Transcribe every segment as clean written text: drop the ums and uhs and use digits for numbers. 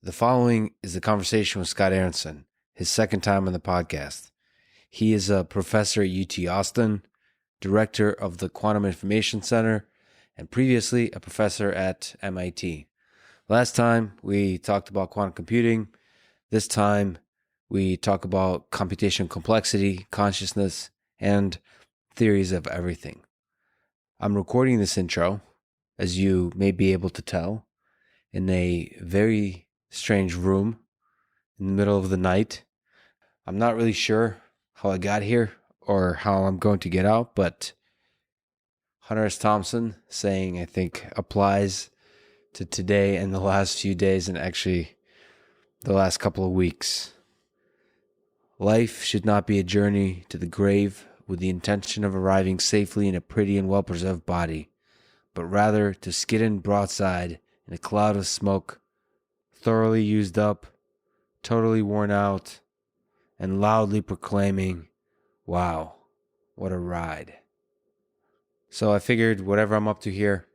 The following is a conversation with Scott Aaronson, his second time on the podcast. He is a professor at UT Austin, director of the Quantum Information Center, and previously a professor at MIT. Last time we talked about quantum computing. This time we talk about computational complexity, consciousness, and theories of everything. I'm recording this intro, as you may be able to tell, in a very strange room in the middle of the night. I'm not really sure how I got here or how I'm going to get out, but Hunter S. Thompson saying I think applies to today and the last few days and actually the last couple of weeks. Life should not be a journey to the grave with the intention of arriving safely in a pretty and well-preserved body, but rather to skid in broadside in a cloud of smoke, thoroughly used up, totally worn out, and loudly proclaiming, "Wow, what a ride." So I figured whatever I'm up to here,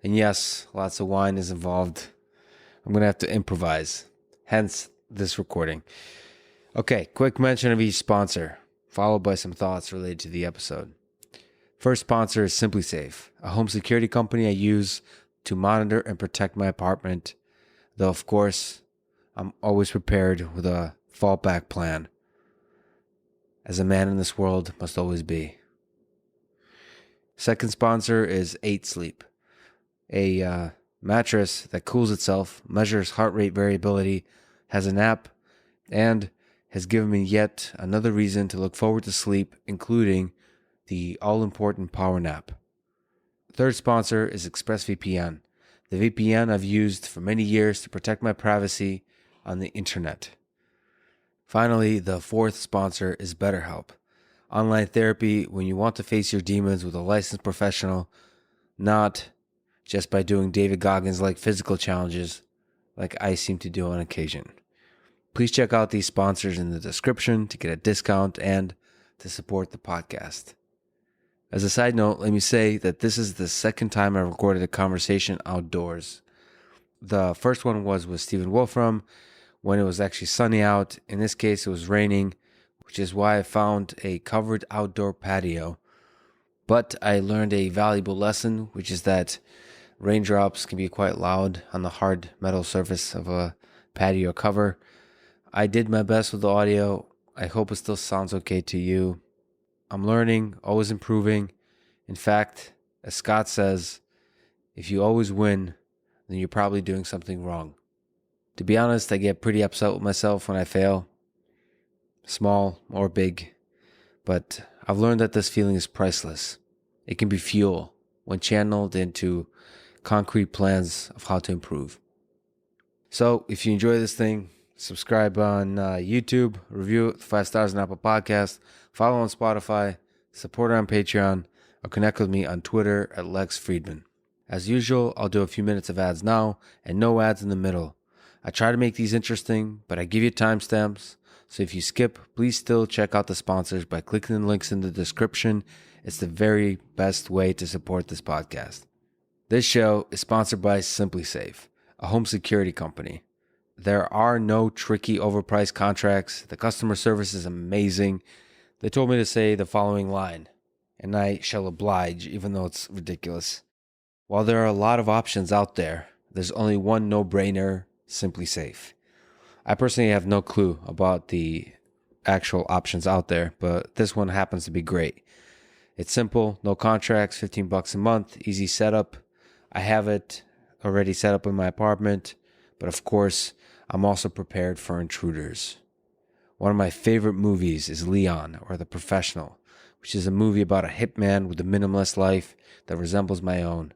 and yes, lots of wine is involved, I'm going to have to improvise, hence this recording. Okay, quick mention of each sponsor, followed by some thoughts related to the episode. First sponsor is SimpliSafe, a home security company I use to monitor and protect my apartment, though of course, I'm always prepared with a fallback plan, as a man in this world must always be. Second sponsor is 8 Sleep, a mattress that cools itself, measures heart rate variability, has an app, and has given me yet another reason to look forward to sleep, including the all-important power nap. Third sponsor is ExpressVPN, the VPN I've used for many years to protect my privacy on the internet. Finally, the fourth sponsor is BetterHelp, online therapy when you want to face your demons with a licensed professional, not just by doing David Goggins-like physical challenges like I seem to do on occasion. Please check out these sponsors in the description to get a discount and to support the podcast. As a side note, let me say that this is the second time I recorded a conversation outdoors. The first one was with Stephen Wolfram when it was actually sunny out. In this case, it was raining, which is why I found a covered outdoor patio. But I learned a valuable lesson, which is that raindrops can be quite loud on the hard metal surface of a patio cover. I did my best with the audio. I hope it still sounds okay to you. I'm learning, always improving. In fact, as Scott says, if you always win, then you're probably doing something wrong. To be honest, I get pretty upset with myself when I fail, small or big, but I've learned that this feeling is priceless. It can be fuel when channeled into concrete plans of how to improve. So if you enjoy this thing, subscribe on YouTube, review it 5 stars on Apple Podcasts, follow on Spotify, support on Patreon, or connect with me on Twitter at Lex Friedman. As usual, I'll do a few minutes of ads now and no ads in the middle. I try to make these interesting, but I give you timestamps, so if you skip, please still check out the sponsors by clicking the links in the description. It's the very best way to support this podcast. This show is sponsored by SimpliSafe, a home security company. There are no tricky overpriced contracts. The customer service is amazing. They told me to say the following line, and I shall oblige, even though it's ridiculous. While there are a lot of options out there, there's only one no-brainer, SimpliSafe. I personally have no clue about the actual options out there, but this one happens to be great. It's simple, no contracts, $15 a month, easy setup. I have it already set up in my apartment, but of course, I'm also prepared for intruders. One of my favorite movies is Leon, or The Professional, which is a movie about a hitman with a minimalist life that resembles my own.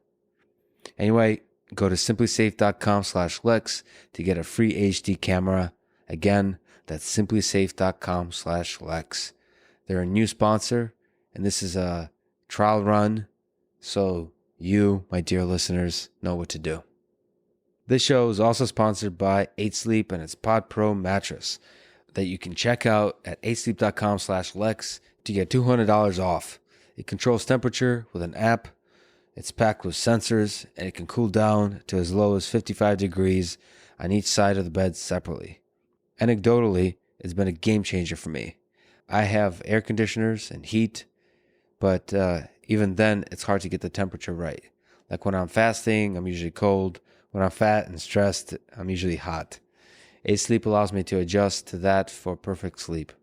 Anyway, go to simplysafe.com/Lex to get a free HD camera. Again, that's simplysafe.com/Lex. They're a new sponsor, and this is a trial run, so you, my dear listeners, know what to do. This show is also sponsored by 8 Sleep and its Pod Pro mattress that you can check out at 8sleep.com/Lex to get $200 off. It controls temperature with an app. It's packed with sensors and it can cool down to as low as 55 degrees on each side of the bed separately. Anecdotally, it's been a game changer for me. I have air conditioners and heat, but even then, it's hard to get the temperature right. Like when I'm fasting, I'm usually cold. When I'm fat and stressed, I'm usually hot. A-Sleep allows me to adjust to that for perfect sleep.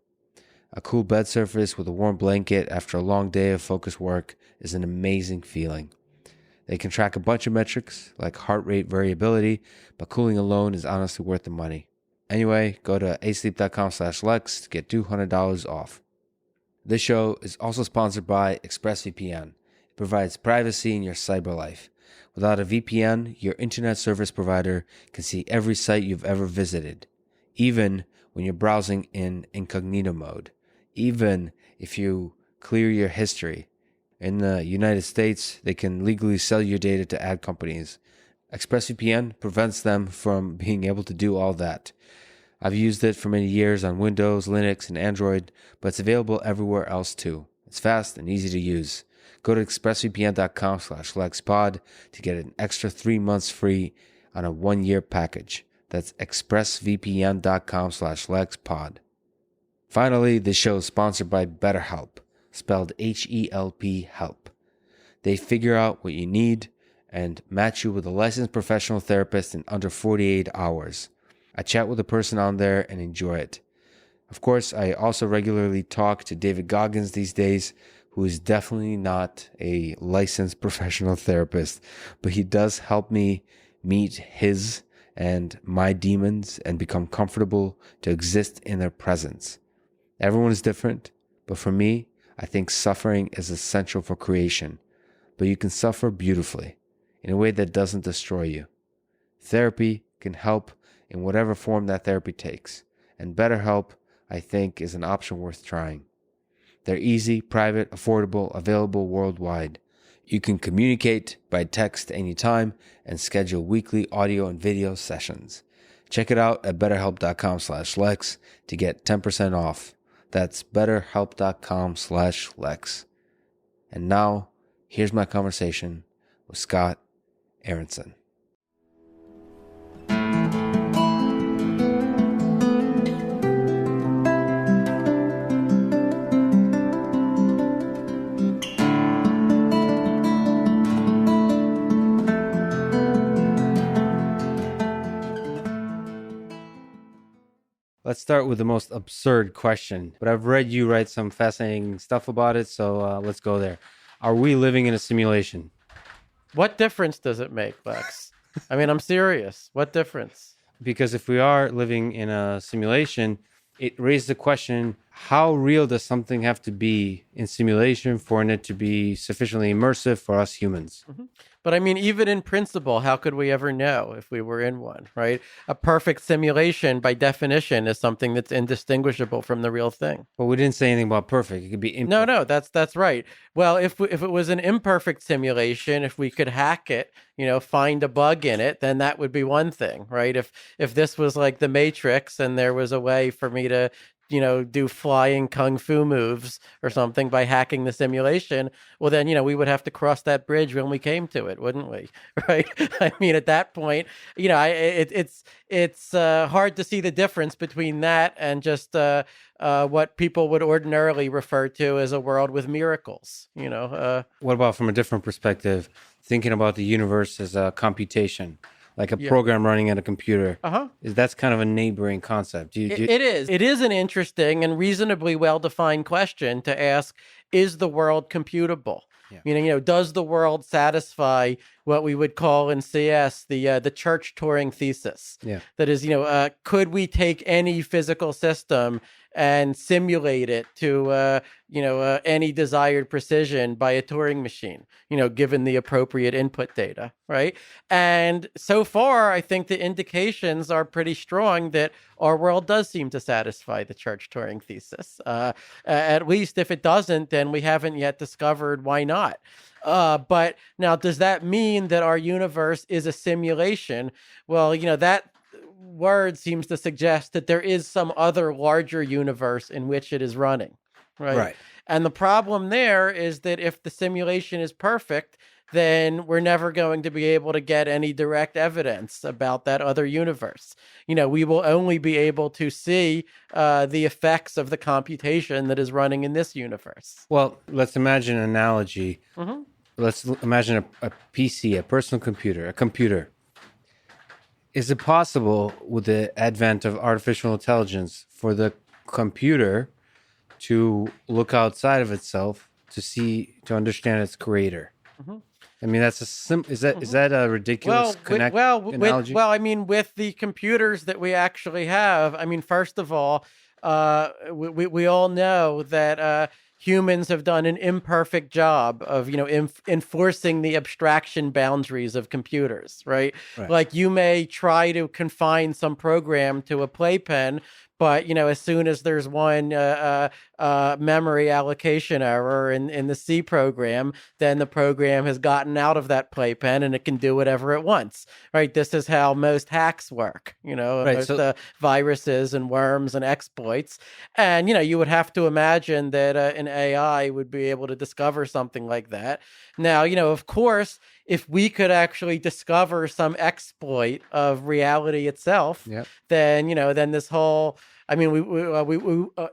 A cool bed surface with a warm blanket after a long day of focused work is an amazing feeling. They can track a bunch of metrics like heart rate variability, but cooling alone is honestly worth the money. Anyway, go to asleep.com/Lex to get $200 off. This show is also sponsored by ExpressVPN. It provides privacy in your cyber life. Without a VPN, your internet service provider can see every site you've ever visited, even when you're browsing in incognito mode, even if you clear your history. In the United States, they can legally sell your data to ad companies. ExpressVPN prevents them from being able to do all that. I've used it for many years on Windows, Linux, and Android, but it's available everywhere else too. It's fast and easy to use. Go to expressvpn.com/LexPod to get an extra 3 months free on a 1-year package. That's expressvpn.com/LexPod. Finally, this show is sponsored by BetterHelp, spelled HELP help. They figure out what you need and match you with a licensed professional therapist in under 48 hours. I chat with a person on there and enjoy it. Of course, I also regularly talk to David Goggins these days, who is definitely not a licensed professional therapist, but he does help me meet his and my demons and become comfortable to exist in their presence. Everyone is different, but for me, I think suffering is essential for creation, but you can suffer beautifully in a way that doesn't destroy you. Therapy can help in whatever form that therapy takes, and BetterHelp, I think, is an option worth trying. They're easy, private, affordable, available worldwide. You can communicate by text anytime and schedule weekly audio and video sessions. Check it out at betterhelp.com/Lex to get 10% off. That's betterhelp.com/Lex. And now, here's my conversation with Scott Aaronson. Let's start with the most absurd question, but I've read you write some fascinating stuff about it, so let's go there. Are we living in a simulation? What difference does it make, Lex? I mean, I'm serious. What difference? Because if we are living in a simulation, it raises the question, how real does something have to be in simulation for it to be sufficiently immersive for us humans? Mm-hmm. But I mean, even in principle, how could we ever know if we were in one, right? A perfect simulation, by definition, is something that's indistinguishable from the real thing. But we didn't say anything about perfect. It could be imperfect. No, that's right. Well, if it was an imperfect simulation, if we could hack it, find a bug in it, then that would be one thing, right? If this was like the Matrix and there was a way for me to do flying kung fu moves or something by hacking the simulation, well, then, we would have to cross that bridge when we came to it, wouldn't we? Right? I mean, at that point, it's hard to see the difference between that and just what people would ordinarily refer to as a world with miracles, What about from a different perspective, thinking about the universe as a computation? Like a program running at a computer. That's kind of a neighboring concept. It is. It is an interesting and reasonably well-defined question to ask, is the world computable? Yeah. Does the world satisfy what we would call in CS the church Turing thesis? Yeah. That is, could we take any physical system and simulate it to, any desired precision by a Turing machine, given the appropriate input data, right? And so far, I think the indications are pretty strong that our world does seem to satisfy the church Turing thesis. At least if it doesn't, then we haven't yet discovered why not. But now, does that mean that our universe is a simulation? Well, that word seems to suggest that there is some other larger universe in which it is running, right? Right. And the problem there is that if the simulation is perfect, then we're never going to be able to get any direct evidence about that other universe. We will only be able to see the effects of the computation that is running in this universe. Well, let's imagine an analogy. Mm-hmm. Let's imagine a PC, a personal computer, a computer. Is it possible with the advent of artificial intelligence for the computer to look outside of itself to understand its creator? Mm-hmm. I mean, that's is that a ridiculous analogy? I mean, with the computers that we actually have, I mean, first of all, we all know that humans have done an imperfect job of enforcing the abstraction boundaries of computers, right? Right. Like, you may try to confine some program to a playpen, but as soon as there's one memory allocation error in the C program, then the program has gotten out of that playpen and it can do whatever it wants, right? This is how most hacks work, Right, most viruses and worms and exploits. And, you would have to imagine that an AI would be able to discover something like that. Now, of course, if we could actually discover some exploit of reality itself, Yep. then, then this whole, I mean, we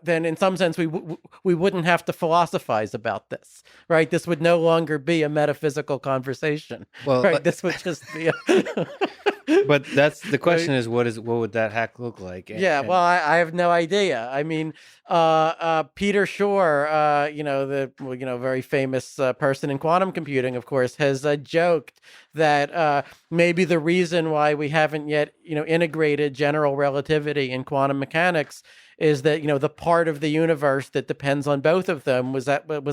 then in some sense we wouldn't have to philosophize about this, right? This would no longer be a metaphysical conversation, Well, right? This would just be. But that's the question: is what would that hack look like? Well, I have no idea. I mean, Peter Shor, the very famous person in quantum computing, of course, has joked that maybe the reason why we haven't yet integrated general relativity in quantum mechanics is that the part of the universe that depends on both of them was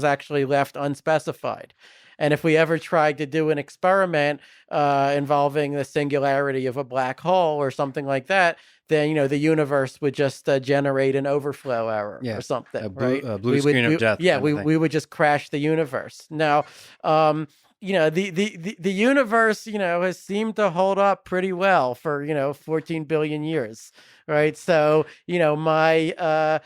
actually left unspecified. And if we ever tried to do an experiment involving the singularity of a black hole or something like that, then the universe would just generate an overflow error or something, right? Blue screen of death. Yeah, we would just crash the universe. Now, the universe, has seemed to hold up pretty well for 14 billion years, right? So my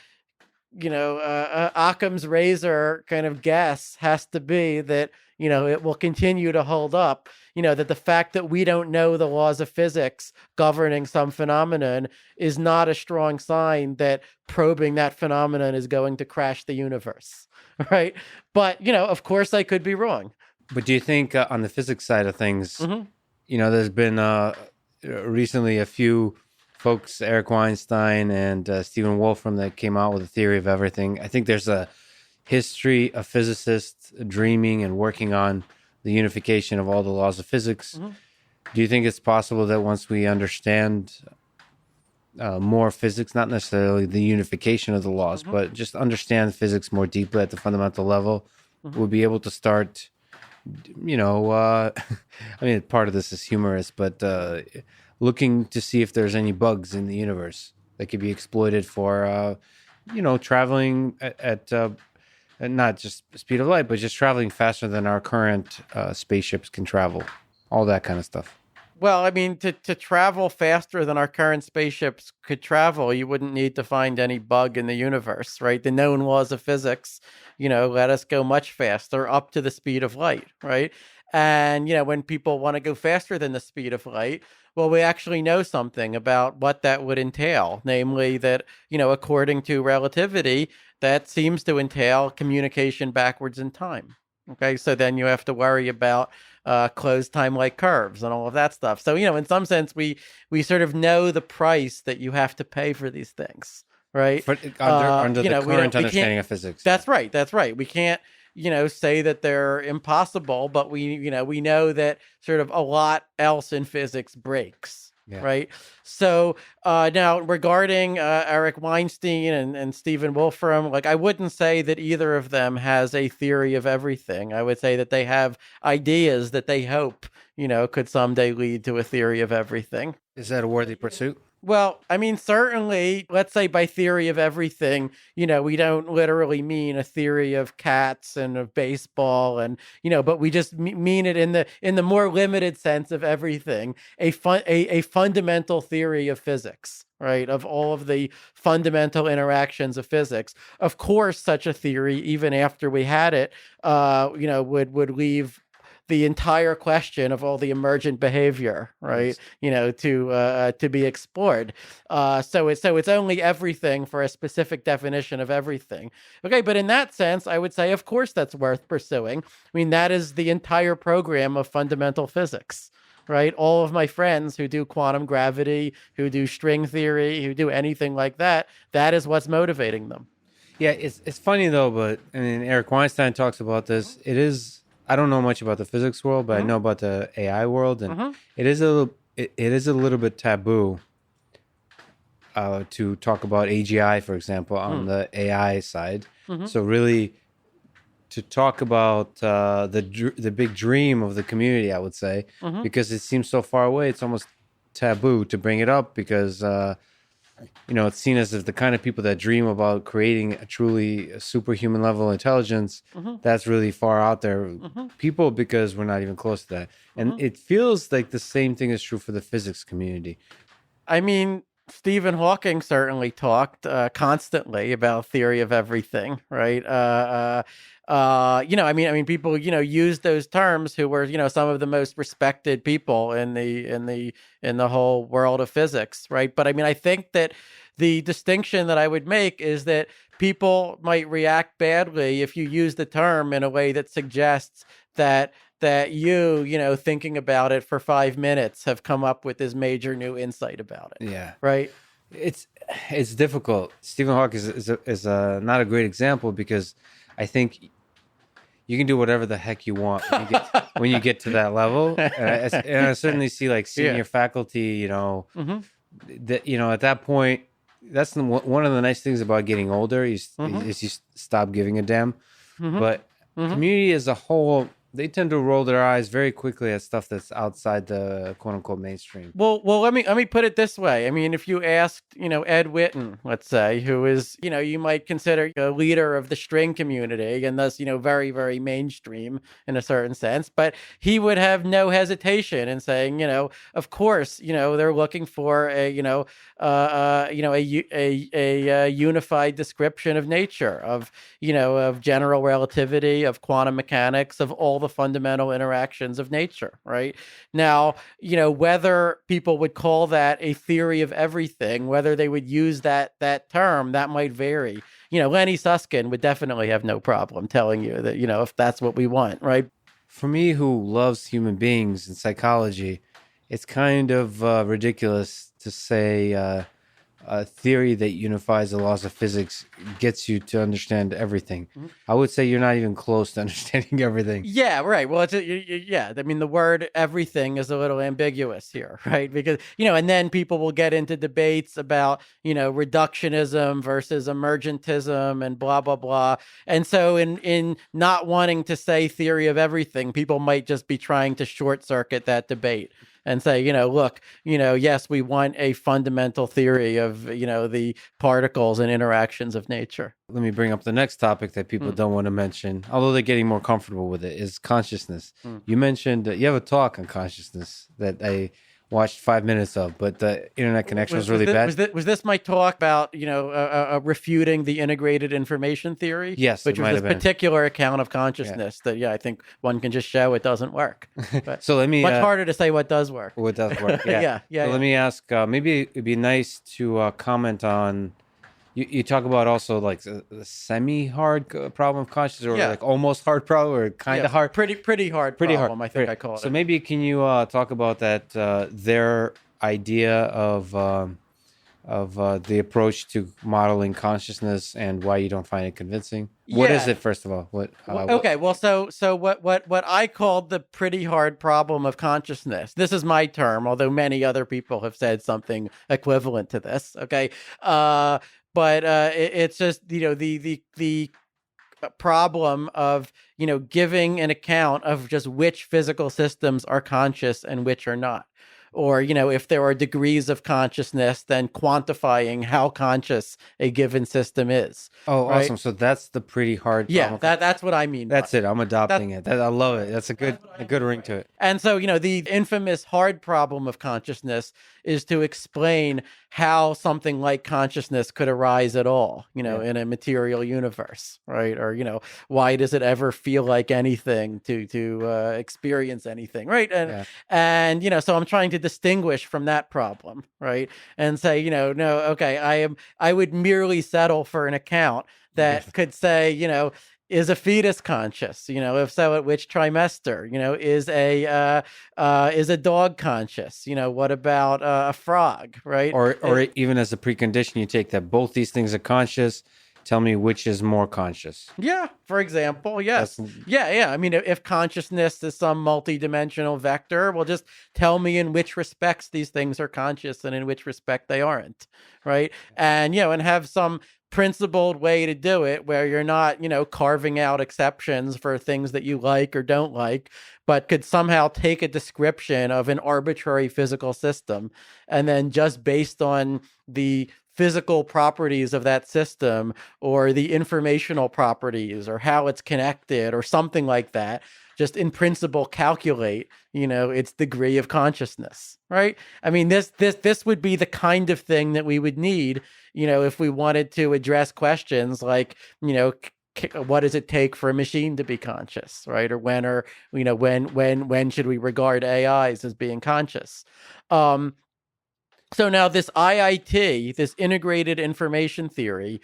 Occam's razor kind of guess has to be that it will continue to hold up, that the fact that we don't know the laws of physics governing some phenomenon is not a strong sign that probing that phenomenon is going to crash the universe, right? But, of course I could be wrong. But do you think on the physics side of things, Mm-hmm. There's been recently a few folks, Eric Weinstein and Stephen Wolfram, that came out with a theory of everything. I think there's a history of physicists dreaming and working on the unification of all the laws of physics. Mm-hmm. Do you think it's possible that once we understand more physics, not necessarily the unification of the laws, Mm-hmm. but just understand physics more deeply at the fundamental level, Mm-hmm. we'll be able to start, I mean, part of this is humorous, but looking to see if there's any bugs in the universe that could be exploited for, traveling at not just the speed of light, but just traveling faster than our current spaceships can travel, all that kind of stuff. Well, I mean, to travel faster than our current spaceships could travel, you wouldn't need to find any bug in the universe, right? The known laws of physics, let us go much faster, up to the speed of light, right? And, when people want to go faster than the speed of light, well, we actually know something about what that would entail, namely that, according to relativity, that seems to entail communication backwards in time. Okay, so then you have to worry about closed time-like curves and all of that stuff. So, in some sense, we sort of know the price that you have to pay for these things, right? Under the current understanding of physics. That's right. We can't, say that they're impossible, but we know that sort of a lot else in physics breaks. Yeah. Right. So now regarding Eric Weinstein and Stephen Wolfram, I wouldn't say that either of them has a theory of everything. I would say that they have ideas that they hope, could someday lead to a theory of everything. Is that a worthy pursuit? Well, I mean, certainly, let's say by theory of everything, we don't literally mean a theory of cats and of baseball and, but we just mean it in the more limited sense of everything, a fundamental theory of physics, right? Of all of the fundamental interactions of physics. Of course, such a theory, even after we had it, would leave the entire question of all the emergent behavior, right? To be explored. So it's only everything for a specific definition of everything. Okay, but in that sense, I would say, of course, that's worth pursuing. I mean, that is the entire program of fundamental physics. Right. All of my friends who do quantum gravity, who do string theory, who do anything like that, that is what's motivating them. Yeah, it's funny though, but I mean, Eric Weinstein talks about this. It is, I don't know much about the physics world, but I know about the AI world, and it is it is a little bit taboo to talk about AGI, for example, on the AI side. So really, to talk about the big dream of the community, I would say, because it seems so far away, it's almost taboo to bring it up because it's seen as if the kind of people that dream about creating a truly superhuman level intelligence, that's really far out there. People, because we're not even close to that. And it feels like the same thing is true for the physics community. I mean, Stephen Hawking certainly talked constantly about theory of everything, right? I mean, people, use those terms who were, some of the most respected people in the whole world of physics, right? But I mean, I think that the distinction that I would make is that people might react badly if you use the term in a way that suggests that thinking about it for 5 minutes have come up with this major new insight about it. Yeah. Right. It's difficult. Stephen Hawking is not a great example because I think you can do whatever the heck you want when you get to that level. And I certainly see like senior faculty, that at that point, that's one of the nice things about getting older is you stop giving a damn. But community as a whole, they tend to roll their eyes very quickly at stuff that's outside the quote unquote mainstream. Well, let me put it this way. I mean, if you asked, Ed Witten, let's say, who is, you might consider a leader of the string community and thus, very, very mainstream in a certain sense, but he would have no hesitation in saying, of course, they're looking for a unified description of nature, of general relativity, of quantum mechanics, of all the fundamental interactions of nature, right? Now, whether people would call that a theory of everything, whether they would use that term, that might vary. Lenny Susskind would definitely have no problem telling you that, if that's what we want, right? For me, who loves human beings and psychology, it's kind of ridiculous to say a theory that unifies the laws of physics gets you to understand everything. I would say you're not even close to understanding everything. Yeah, right. Well, yeah. I mean, the word everything is a little ambiguous here, right? Because, and then people will get into debates about, reductionism versus emergentism and blah, blah, blah. And so in not wanting to say theory of everything, people might just be trying to short circuit that debate and say, look, yes, we want a fundamental theory of, the particles and interactions of nature. Let me bring up the next topic that people don't want to mention, although they're getting more comfortable with it, is consciousness. You mentioned you have a talk on consciousness that I watched 5 minutes of, but the internet connection was really bad. Was this my talk about, refuting the integrated information theory? Yes, which was this particular account of consciousness that, I think one can just show it doesn't work. But so let me much harder to say what does work. What does work? Yeah. Yeah. So let me ask. Maybe it'd be nice to comment on. You talk about also like the semi-hard problem of consciousness, or like almost hard problem, or kind of hard, pretty hard problem. I think I call it. So maybe can you talk about that? Their idea of the approach to modeling consciousness and why you don't find it convincing. What is it, first of all? Okay. Well, so what I called the pretty hard problem of consciousness. This is my term, although many other people have said something equivalent to this. Okay. But it's just, the problem of, giving an account of just which physical systems are conscious and which are not. or, if there are degrees of consciousness, then quantifying how conscious a given system is. Oh, right? awesome. So that's the pretty hard Yeah, problem. that's what I mean. That's it. I'm adopting it. I love it. That's a good ring to it. And so, the infamous hard problem of consciousness is to explain how something like consciousness could arise at all, in a material universe, right? Or, why does it ever feel like anything to experience anything, right? And so I'm trying to distinguish from that problem, right? And say, no, okay, I would merely settle for an account that could say, is a fetus conscious? If so, at which trimester? Is a dog conscious? What about a frog? Right? Or even as a precondition, you take that both these things are conscious. Tell me which is more conscious. Yeah, for example, yes. Yeah. I mean, if consciousness is some multidimensional vector, well, just tell me in which respects these things are conscious and in which respect they aren't, right? And, and have some principled way to do it where you're not, carving out exceptions for things that you like or don't like, but could somehow take a description of an arbitrary physical system and then just based on the physical properties of that system or the informational properties or how it's connected or something like that, just in principle calculate, its degree of consciousness, right? I mean, this would be the kind of thing that we would need, if we wanted to address questions like, what does it take for a machine to be conscious, right? Or when should we regard AIs as being conscious? So now this IIT, this integrated information theory,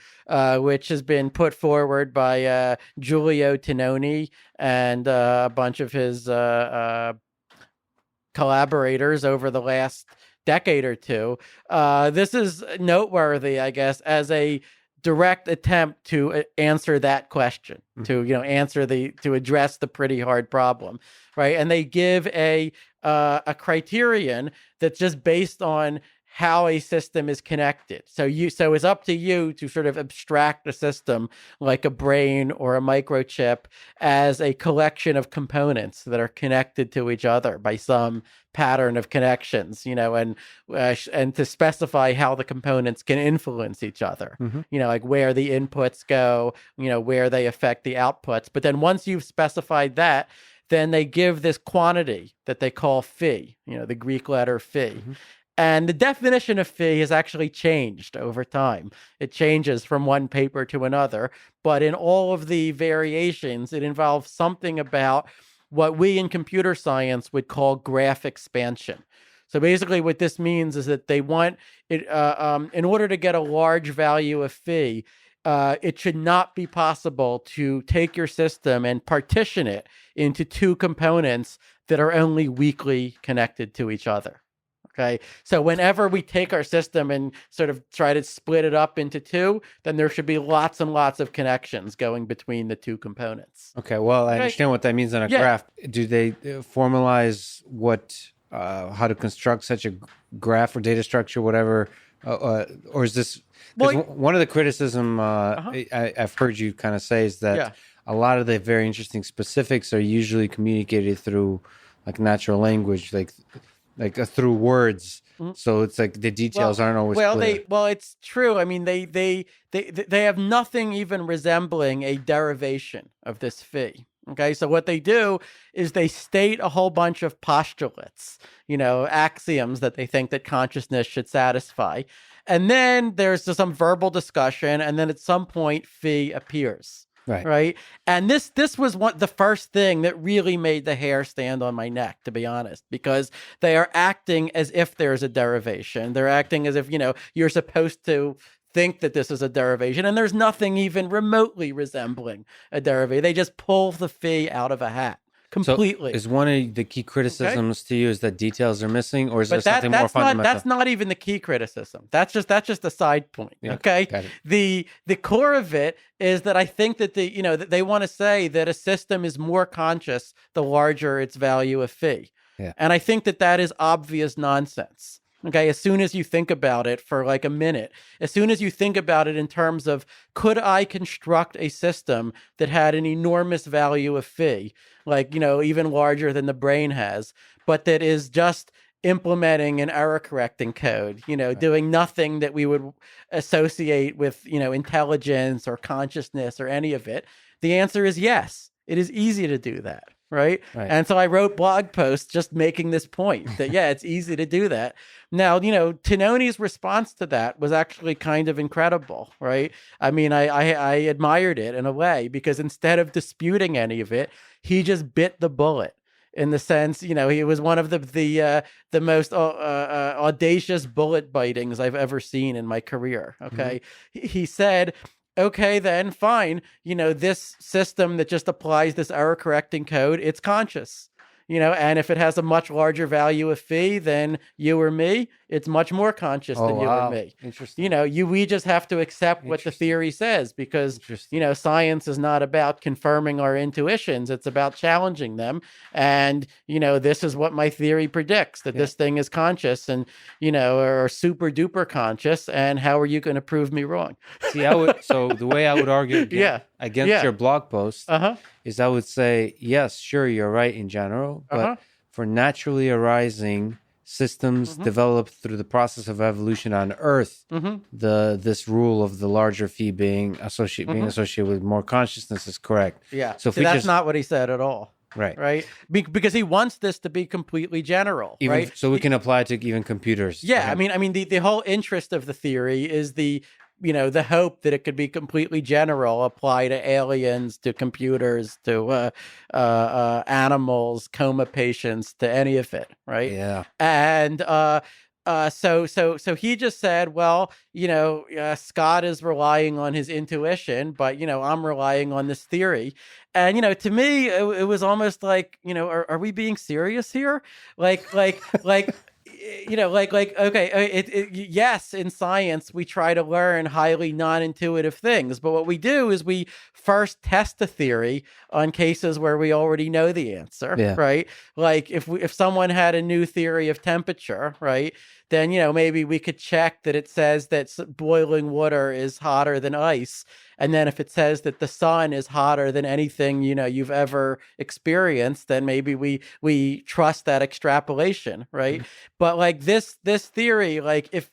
which has been put forward by Giulio Tononi and a bunch of his collaborators over the last decade or two, this is noteworthy, I guess, as a direct attempt to answer that question, to to address the pretty hard problem, right? And they give a criterion that's just based on how a system is connected. So it's up to you to sort of abstract a system like a brain or a microchip as a collection of components that are connected to each other by some pattern of connections, and to specify how the components can influence each other, like where the inputs go, where they affect the outputs. But then once you've specified that, then they give this quantity that they call phi, the Greek letter phi. And the definition of phi has actually changed over time. It changes from one paper to another, but in all of the variations, it involves something about what we in computer science would call graph expansion. So basically what this means is that they want it, in order to get a large value of phi, it should not be possible to take your system and partition it into two components that are only weakly connected to each other. Okay, so whenever we take our system and sort of try to split it up into two, then there should be lots and lots of connections going between the two components. Okay, well, I understand what that means on a graph. Do they formalize how to construct such a graph or data structure, whatever, or is this? Because one of the criticism I've heard you kind of say is that a lot of the very interesting specifics are usually communicated through like natural language, like through words. So it's like the details aren't always clear. It's true. I mean, they have nothing even resembling a derivation of this phi. Okay, so what they do is they state a whole bunch of postulates, axioms that they think that consciousness should satisfy. And then there's some verbal discussion, and then at some point phi appears. Right. And this was the first thing that really made the hair stand on my neck, to be honest, because they are acting as if there's a derivation. They're acting as if, you're supposed to think that this is a derivation, and there's nothing even remotely resembling a derivation. They just pull the phi out of a hat. Completely. So is one of the key criticisms to you is that details are missing, or is there something more fundamental? That's not even the key criticism. That's just a side point. Yeah, okay. Got it. The core of it is that I think that that they want to say that a system is more conscious the larger its value of phi. Yeah. And I think that is obvious nonsense. Okay, as soon as you think about it for like a minute, as soon as you think about it in terms of, could I construct a system that had an enormous value of phi, like, even larger than the brain has, but that is just implementing an error correcting code, doing nothing that we would associate with, intelligence or consciousness or any of it? The answer is yes. It is easy to do that. Right. And so I wrote blog posts just making this point that, yeah, it's easy to do that. Now, Tononi's response to that was actually kind of incredible. Right. I mean, I admired it in a way, because instead of disputing any of it, he just bit the bullet. In the sense, he was one of the most audacious bullet bitings I've ever seen in my career. Okay. He said, okay, then fine. This system that just applies this error correcting code, it's conscious. And if it has a much larger value of phi than you or me, it's much more conscious than you or me. Interesting. We just have to accept what the theory says, because, science is not about confirming our intuitions. It's about challenging them. And, this is what my theory predicts, that this thing is conscious and, or super duper conscious. And how are you going to prove me wrong? See, so the way I would argue against your blog post is I would say, yes, sure, you're right in general, but for naturally arising systems developed through the process of evolution on Earth, this rule of the larger phi being associated with more consciousness is correct. Yeah. So that's not what he said at all. Right. Because he wants this to be completely general, right? So we can apply it to even computers. Yeah. I mean, the whole interest of the theory is the hope that it could be completely general, apply to aliens, to computers, to animals, coma patients, to any of it, right? Yeah. And so he just said, well, Scott is relying on his intuition, but I'm relying on this theory. And to me, it was almost like, are we being serious here? Like. Okay, yes, in science, we try to learn highly non-intuitive things, but what we do is we first test the theory on cases where we already know the answer, right? Like if someone had a new theory of temperature, right, then, maybe we could check that it says that boiling water is hotter than ice. And then if it says that the sun is hotter than anything, you've ever experienced, then maybe we trust that extrapolation, right? But like this theory, like if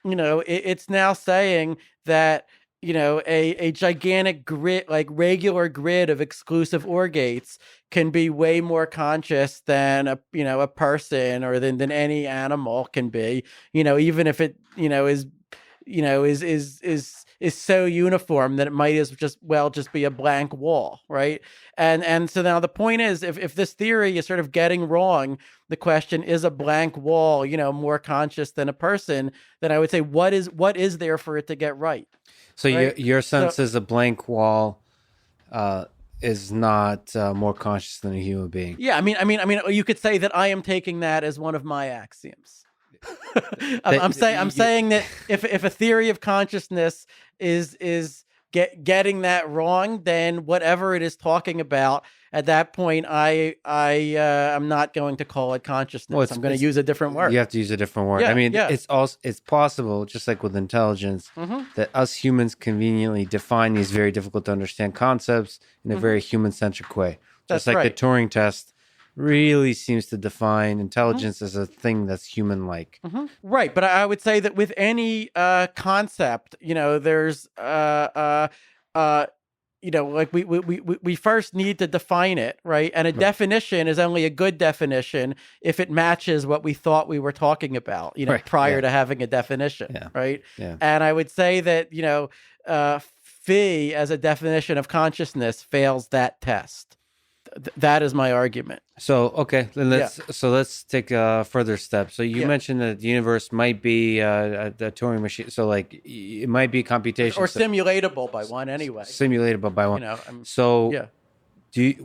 it's now saying that, a gigantic grid, like regular grid of exclusive OR gates, can be way more conscious than a person or than any animal can be, even if it, is so uniform that it might as just be a blank wall, right? And so now the point is, if this theory is sort of getting wrong, the question is a blank wall, more conscious than a person, then I would say, what is there for it to get right? So right? your sense is a blank wall is not more conscious than a human being. Yeah, I mean, you could say that I am taking that as one of my axioms. I'm saying that if a theory of consciousness is getting that wrong, then whatever it is talking about at that point, I'm not going to call it consciousness. Well, I'm going to use a different word. You have to use a different word. Yeah, it's possible, just like with intelligence, that us humans conveniently define these very difficult to understand concepts in a very human centric way. Just That's right. The Turing test really seems to define intelligence as a thing that's human-like. Right, but I would say that with any concept, there's like we first need to define it, right? And a definition is only a good definition if it matches what we thought we were talking about, prior to having a definition, right? Yeah. And I would say that phi as a definition of consciousness fails that test. That is my argument. So okay, then let's take a further step. So you mentioned that the universe might be a Turing machine. So like it might be computation or simulatable by one anyway. Simulatable by one.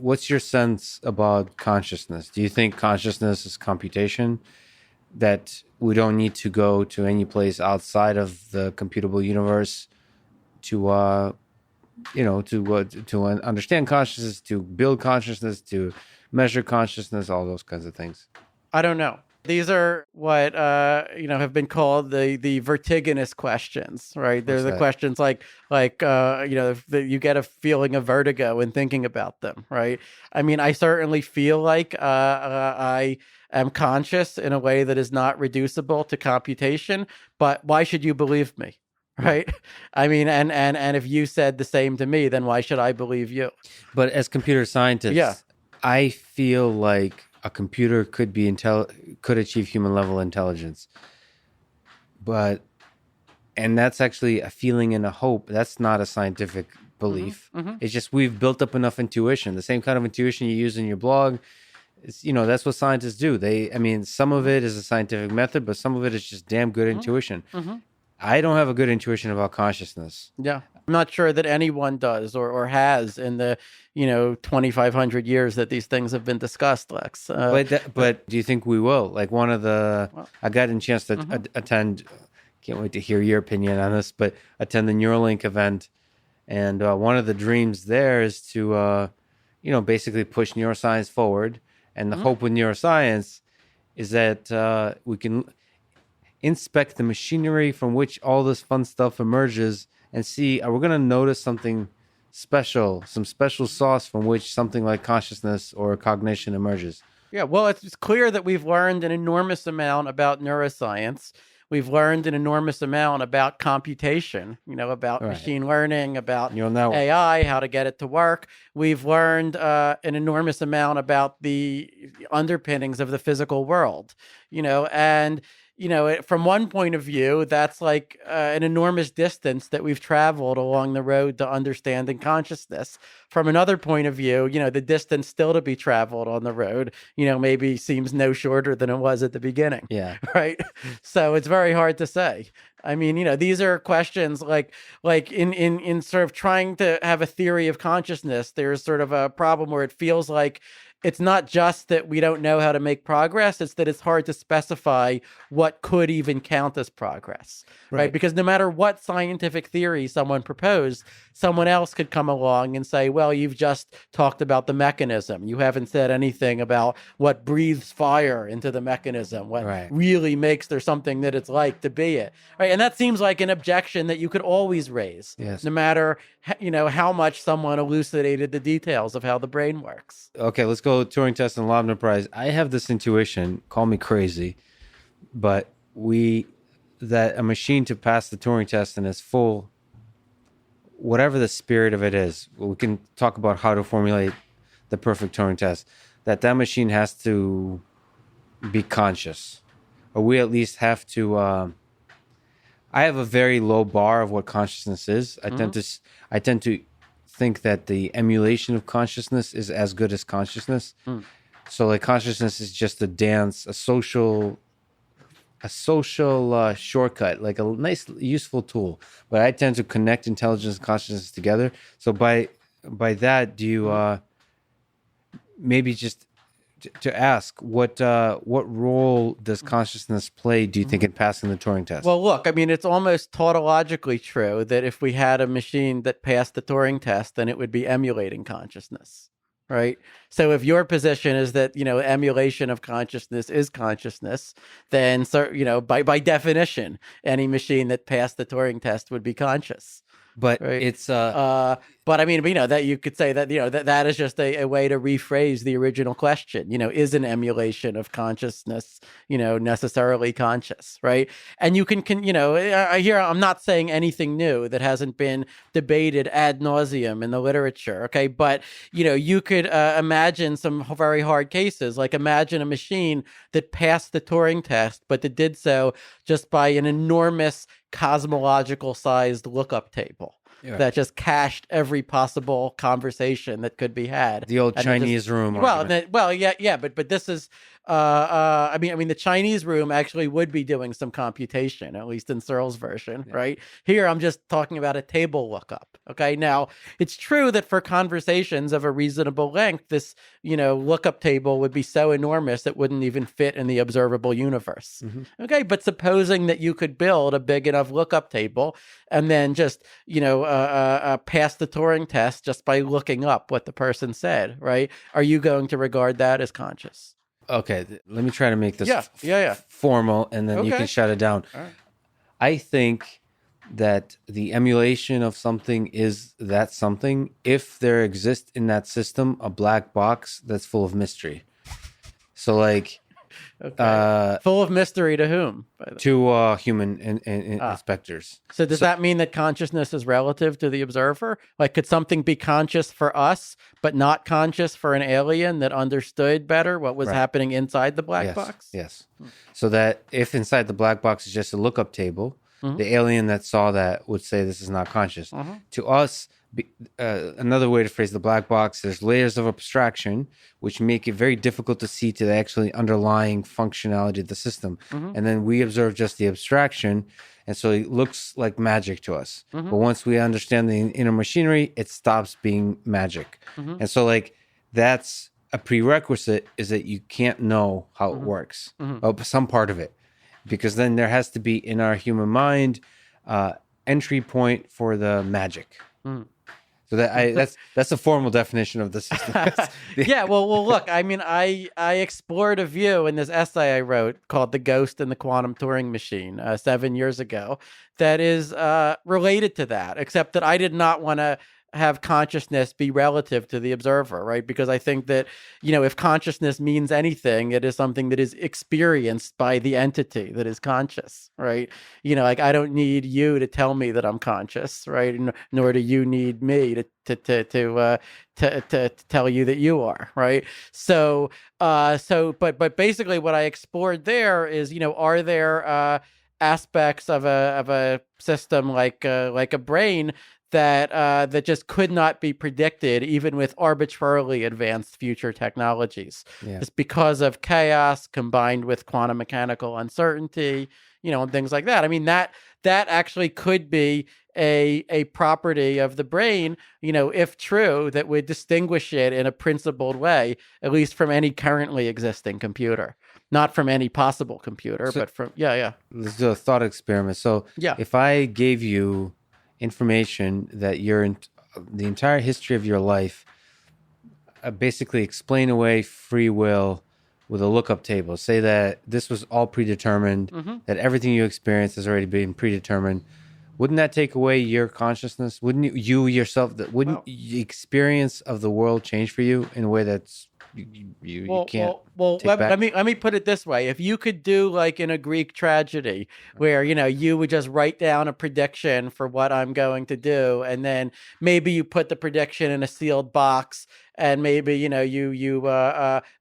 What's your sense about consciousness? Do you think consciousness is computation? That we don't need to go to any place outside of the computable universe to understand consciousness, to build consciousness, to measure consciousness, all those kinds of things? I don't know. These are what have been called the vertiginous questions, right? They're the questions like you get a feeling of vertigo when thinking about them, right? I mean, I certainly feel like I am conscious in a way that is not reducible to computation, but why should you believe me? Right? I mean, and if you said the same to me, then why should I believe you? But as computer Yeah. scientists, I feel like a computer could achieve human level intelligence. But and that's actually a feeling and a hope. That's not a scientific belief. It's just we've built up enough intuition, the same kind of intuition you use in your blog. It's, that's what scientists do. Some of it is a scientific method, but some of it is just damn good intuition. I don't have a good intuition about consciousness. Yeah. I'm not sure that anyone does or has in the, 2,500 years that these things have been discussed, Lex. But do you think we will? Like I got a chance to attend, can't wait to hear your opinion on this, but attend the Neuralink event. And one of the dreams there is to, basically push neuroscience forward. And the hope with neuroscience is that we can inspect the machinery from which all this fun stuff emerges and see, are we going to notice something special, some special sauce from which something like consciousness or cognition emerges? Yeah, well, it's clear that we've learned an enormous amount about neuroscience. We've learned an enormous amount about computation, about machine learning, about AI, how to get it to work. We've learned an enormous amount about the underpinnings of the physical world, and from one point of view, that's like an enormous distance that we've traveled along the road to understanding consciousness. From another point of view, the distance still to be traveled on the road, maybe seems no shorter than it was at the beginning. Yeah. Right. So it's very hard to say. I mean, these are questions like in sort of trying to have a theory of consciousness, there's sort of a problem where it feels like it's not just that we don't know how to make progress, it's that it's hard to specify what could even count as progress, right? Because no matter what scientific theory someone proposed, someone else could come along and say, well, you've just talked about the mechanism. You haven't said anything about what breathes fire into the mechanism, what really makes there something that it's like to be it, right? And that seems like an objection that you could always raise, no matter, how much someone elucidated the details of how the brain works. Okay, let's go Turing test and Loebner Prize. I have this intuition, call me crazy, but that a machine to pass the Turing test in its full, whatever the spirit of it is, we can talk about how to formulate the perfect Turing test, that machine has to be conscious, or we at least have to, I have a very low bar of what consciousness is. I tend to think that the emulation of consciousness is as good as consciousness. So like consciousness is just a dance, a social shortcut, like a nice useful tool. But I tend to connect intelligence and consciousness together. So by that, do you maybe just to ask what role does consciousness play, do you think, in passing the Turing test? Well, look, I mean, it's almost tautologically true that if we had a machine that passed the Turing test, then it would be emulating consciousness, right? So if your position is that, emulation of consciousness is consciousness, then, by definition, any machine that passed the Turing test would be conscious. But it's but I mean, that you could say that that is just a way to rephrase the original question. Is an emulation of consciousness necessarily conscious, right? And you can here I'm not saying anything new that hasn't been debated ad nauseum in the literature, okay? But you could imagine some very hard cases, like imagine a machine that passed the Turing test, but that did so just by an enormous cosmological sized lookup table that just cached every possible conversation that could be had. The old Chinese room. But this is I mean the Chinese room actually would be doing some computation, at least in Searle's version, right? Here I'm just talking about a table lookup. Okay, now it's true that for conversations of a reasonable length, this lookup table would be so enormous it wouldn't even fit in the observable universe. Okay, but supposing that you could build a big enough lookup table and then just pass the Turing test just by looking up what the person said, right? Are you going to regard that as conscious? Okay, let me try to make this formal, and then you Okay. can shut it down. All right. I think that the emulation of something is that something if there exists in that system a black box that's full of mystery. So like Okay. Full of mystery to whom? To human inspectors. So does that mean that consciousness is relative to the observer? Like, could something be conscious for us, but not conscious for an alien that understood better what was happening inside the black box? Yes. So that if inside the black box is just a lookup table, the alien that saw that would say this is not conscious. To us, another way to phrase the black box, there's layers of abstraction which make it very difficult to see to the actually underlying functionality of the system. And then we observe just the abstraction, and so it looks like magic to us. But once we understand the inner machinery, it stops being magic. And so like that's a prerequisite, is that you can't know how it works, some part of it, because then there has to be in our human mind entry point for the magic. So that's a formal definition of the system. Yeah, well, look, I mean, I explored a view in this essay I wrote called "The Ghost and the Quantum Turing Machine" 7 years ago that is related to that, except that I did not want to have consciousness be relative to the observer, right? Because I think that, if consciousness means anything, it is something that is experienced by the entity that is conscious, right? Like I don't need you to tell me that I'm conscious, right? Nor do you need me to tell you that you are, right? But basically what I explored there is, are there aspects of a system like a brain that just could not be predicted, even with arbitrarily advanced future technologies, just because of chaos combined with quantum mechanical uncertainty, and things like that. I mean, that actually could be a property of the brain, if true, that would distinguish it in a principled way, at least from any currently existing computer. Not from any possible computer, but from, Let's do a thought experiment. So if I gave you information that the entire history of your life, basically explain away free will with a lookup table. Say that this was all predetermined, that everything you experience has already been predetermined. Wouldn't that take away your consciousness? Wouldn't you yourself, the experience of the world change for you in a way that's you can't take back? Let me put it this way. If you could do like in a Greek tragedy where, you would just write down a prediction for what I'm going to do, and then maybe you put the prediction in a sealed box, and maybe, you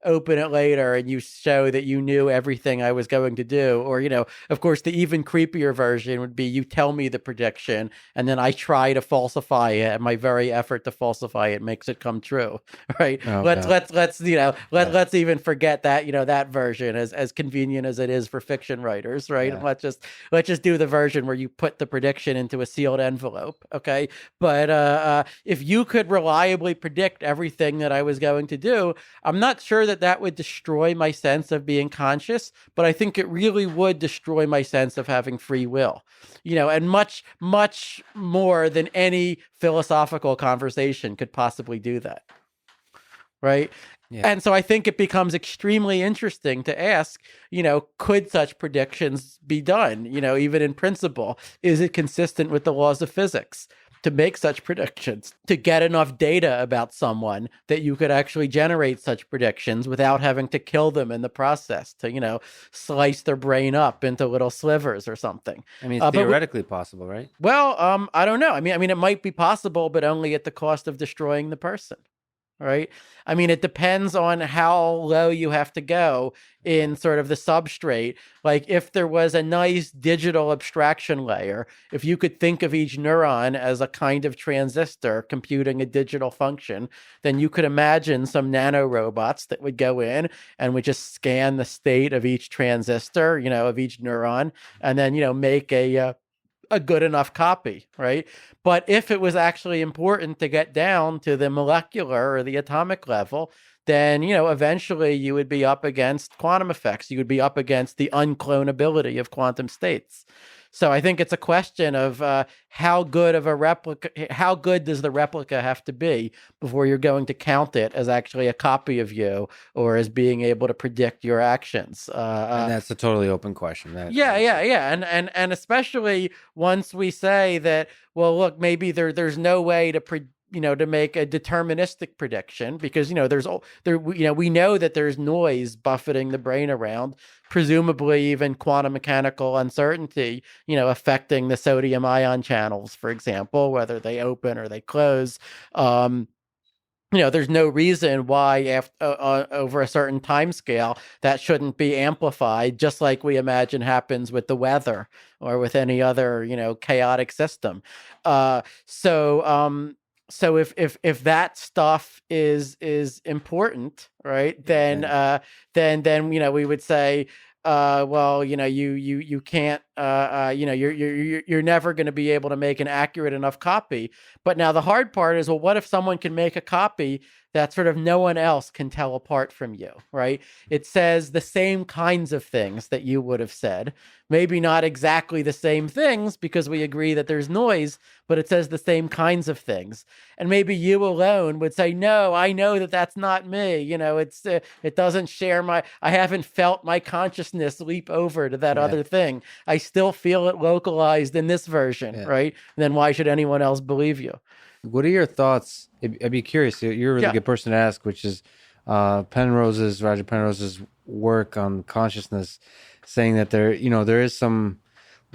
open it later and you show that you knew everything I was going to do. Or, of course, the even creepier version would be you tell me the prediction and then I try to falsify it, and my very effort to falsify it makes it come true. Right. Let's even forget that, that version, as convenient as it is for fiction writers. Right. And let's just do the version where you put the prediction into a sealed envelope. Okay. But if you could reliably predict everything that I was going to do, I'm not sure that would destroy my sense of being conscious, but I think it really would destroy my sense of having free will, and much, much more than any philosophical conversation could possibly do that. Right. Yeah. And so I think it becomes extremely interesting to ask, could such predictions be done? Even in principle, is it consistent with the laws of physics to make such predictions, to get enough data about someone that you could actually generate such predictions without having to kill them in the process, to, slice their brain up into little slivers or something? I mean, it's theoretically possible, right? Well, I don't know. I mean, it might be possible, but only at the cost of destroying the person. Right. I mean, it depends on how low you have to go in sort of the substrate. Like if there was a nice digital abstraction layer, if you could think of each neuron as a kind of transistor computing a digital function, then you could imagine some nanorobots that would go in and would just scan the state of each transistor, of each neuron, and then, make a good enough copy, right? But if it was actually important to get down to the molecular or the atomic level, then, eventually you would be up against quantum effects. You would be up against the unclonability of quantum states. So I think it's a question of how good of a replica, how good does the replica have to be before you're going to count it as actually a copy of you or as being able to predict your actions? And that's a totally open question. Yeah. And especially once we say that, well, look, maybe there's no way to to make a deterministic prediction, because we know that there's noise buffeting the brain around, presumably even quantum mechanical uncertainty, affecting the sodium ion channels, for example, whether they open or they close. There's no reason why over a certain time scale that shouldn't be amplified, just like we imagine happens with the weather or with any other, chaotic system. So if that stuff is important, right, then we would say, well, you can't, you're never going to be able to make an accurate enough copy. But now the hard part is, well, what if someone can make a copy that sort of no one else can tell apart from you, right? It says the same kinds of things that you would have said, maybe not exactly the same things because we agree that there's noise, but it says the same kinds of things. And maybe you alone would say, no, I know that that's not me. It doesn't share I haven't felt my consciousness leap over to that other thing. I still feel it localized in this version, right? And then why should anyone else believe you? What are your thoughts? I'd be curious. You're a really good person to ask, which is Roger Penrose's work on consciousness, saying that there is some,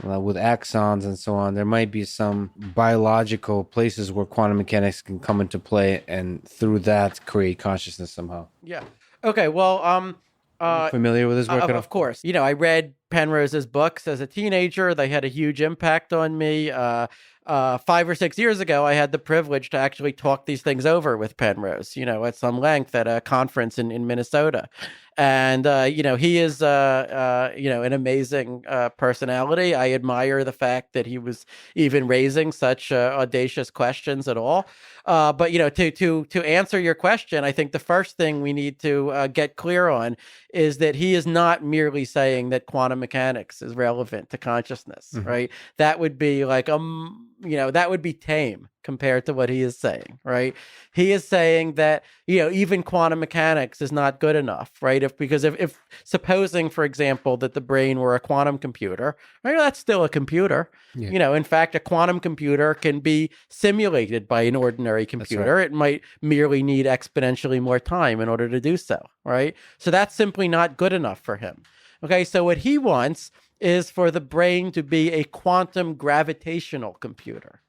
with axons and so on, there might be some biological places where quantum mechanics can come into play, and through that create consciousness somehow. Yeah. Okay. Well, familiar with his work? Of course. I read Penrose's books as a teenager. They had a huge impact on me. 5 or 6 years ago, I had the privilege to actually talk these things over with Penrose, at some length at a conference in Minnesota. And, he is, an amazing personality. I admire the fact that he was even raising such audacious questions at all. But, to answer your question, I think the first thing we need to get clear on is that he is not merely saying that quantum mechanics is relevant to consciousness, right? That would be like, that would be tame compared to what he is saying, right? He is saying that, even quantum mechanics is not good enough, right? Because if supposing, for example, that the brain were a quantum computer, right, that's still a computer. Yeah. In fact, a quantum computer can be simulated by an ordinary computer. Right. It might merely need exponentially more time in order to do so, right? So that's simply not good enough for him. Okay, so what he wants is for the brain to be a quantum gravitational computer,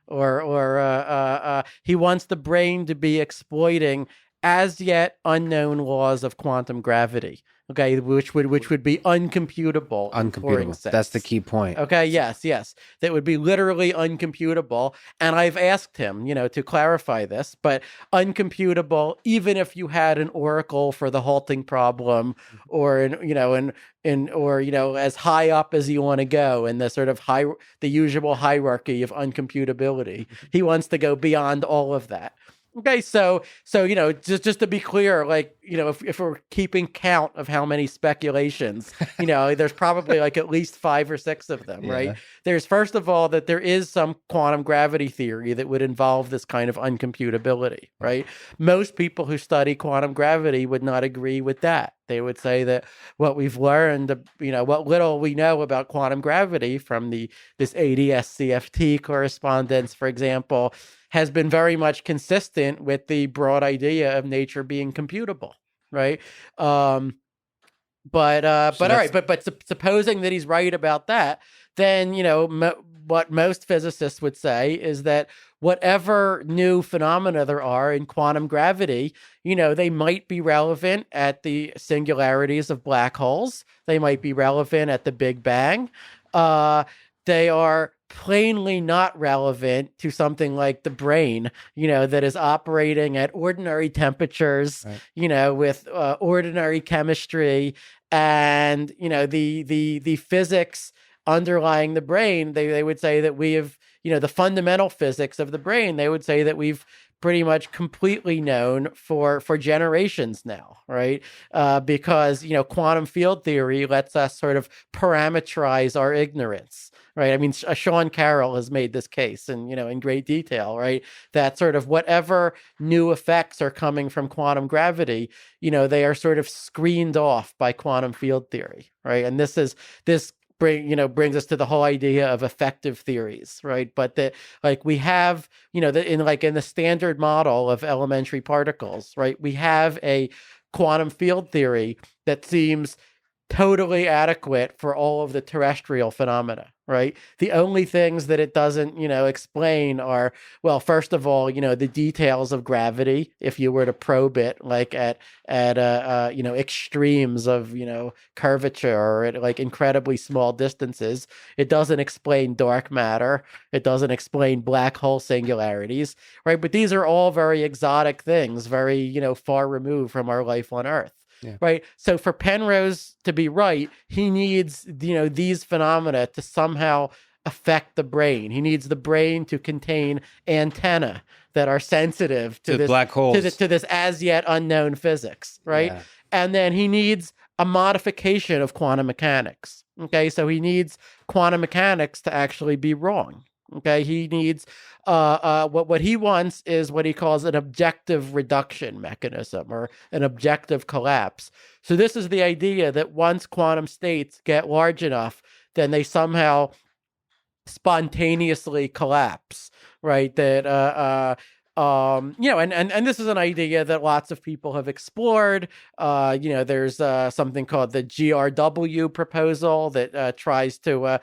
or he wants the brain to be exploiting as yet unknown laws of quantum gravity. Okay, which would be uncomputable. Uncomputable. That's the key point. Okay, yes. That would be literally uncomputable. And I've asked him, to clarify this, but uncomputable, even if you had an oracle for the halting problem, or as high up as you want to go in the sort of the usual hierarchy of uncomputability. He wants to go beyond all of that. Okay, so just to be clear, if we're keeping count of how many speculations, there's probably at least 5 or 6 of them, right? There's, first of all, that there is some quantum gravity theory that would involve this kind of uncomputability, right? Most people who study quantum gravity would not agree with that. They would say that what we've learned, what little we know about quantum gravity from this ADS-CFT correspondence, for example, has been very much consistent with the broad idea of nature being computable, right? But supposing that he's right about that, then what most physicists would say is that whatever new phenomena there are in quantum gravity, they might be relevant at the singularities of black holes. They might be relevant at the Big Bang. They are plainly not relevant to something like the brain, that is operating at ordinary temperatures, right, with ordinary chemistry, and the physics underlying the brain. They would say that we have, the fundamental physics of the brain, they would say that we've pretty much completely known for generations now, right? Because quantum field theory lets us sort of parameterize our ignorance, right? I mean, Sean Carroll has made this case in great detail, right? That sort of whatever new effects are coming from quantum gravity, they are sort of screened off by quantum field theory, right? And this brings us to the whole idea of effective theories, right? But that like we have, in the standard model of elementary particles, right? We have a quantum field theory that seems totally adequate for all of the terrestrial phenomena, right? The only things that it doesn't, explain are, well, first of all, the details of gravity. If you were to probe it, like at extremes of, curvature, or at like incredibly small distances, it doesn't explain dark matter. It doesn't explain black hole singularities, right? But these are all very exotic things, very, far removed from our life on Earth. Yeah. Right. So for Penrose to be right, he needs, these phenomena to somehow affect the brain. He needs the brain to contain antennae that are sensitive to this black holes, to this as yet unknown physics. Right. Yeah. And then he needs a modification of quantum mechanics. Okay. So he needs quantum mechanics to actually be wrong. Okay, he needs what he wants is what he calls an objective reduction mechanism, or an objective collapse. So this is the idea that once quantum states get large enough, then they somehow spontaneously collapse, right? That and this is an idea that lots of people have explored. There's something called the GRW proposal that tries to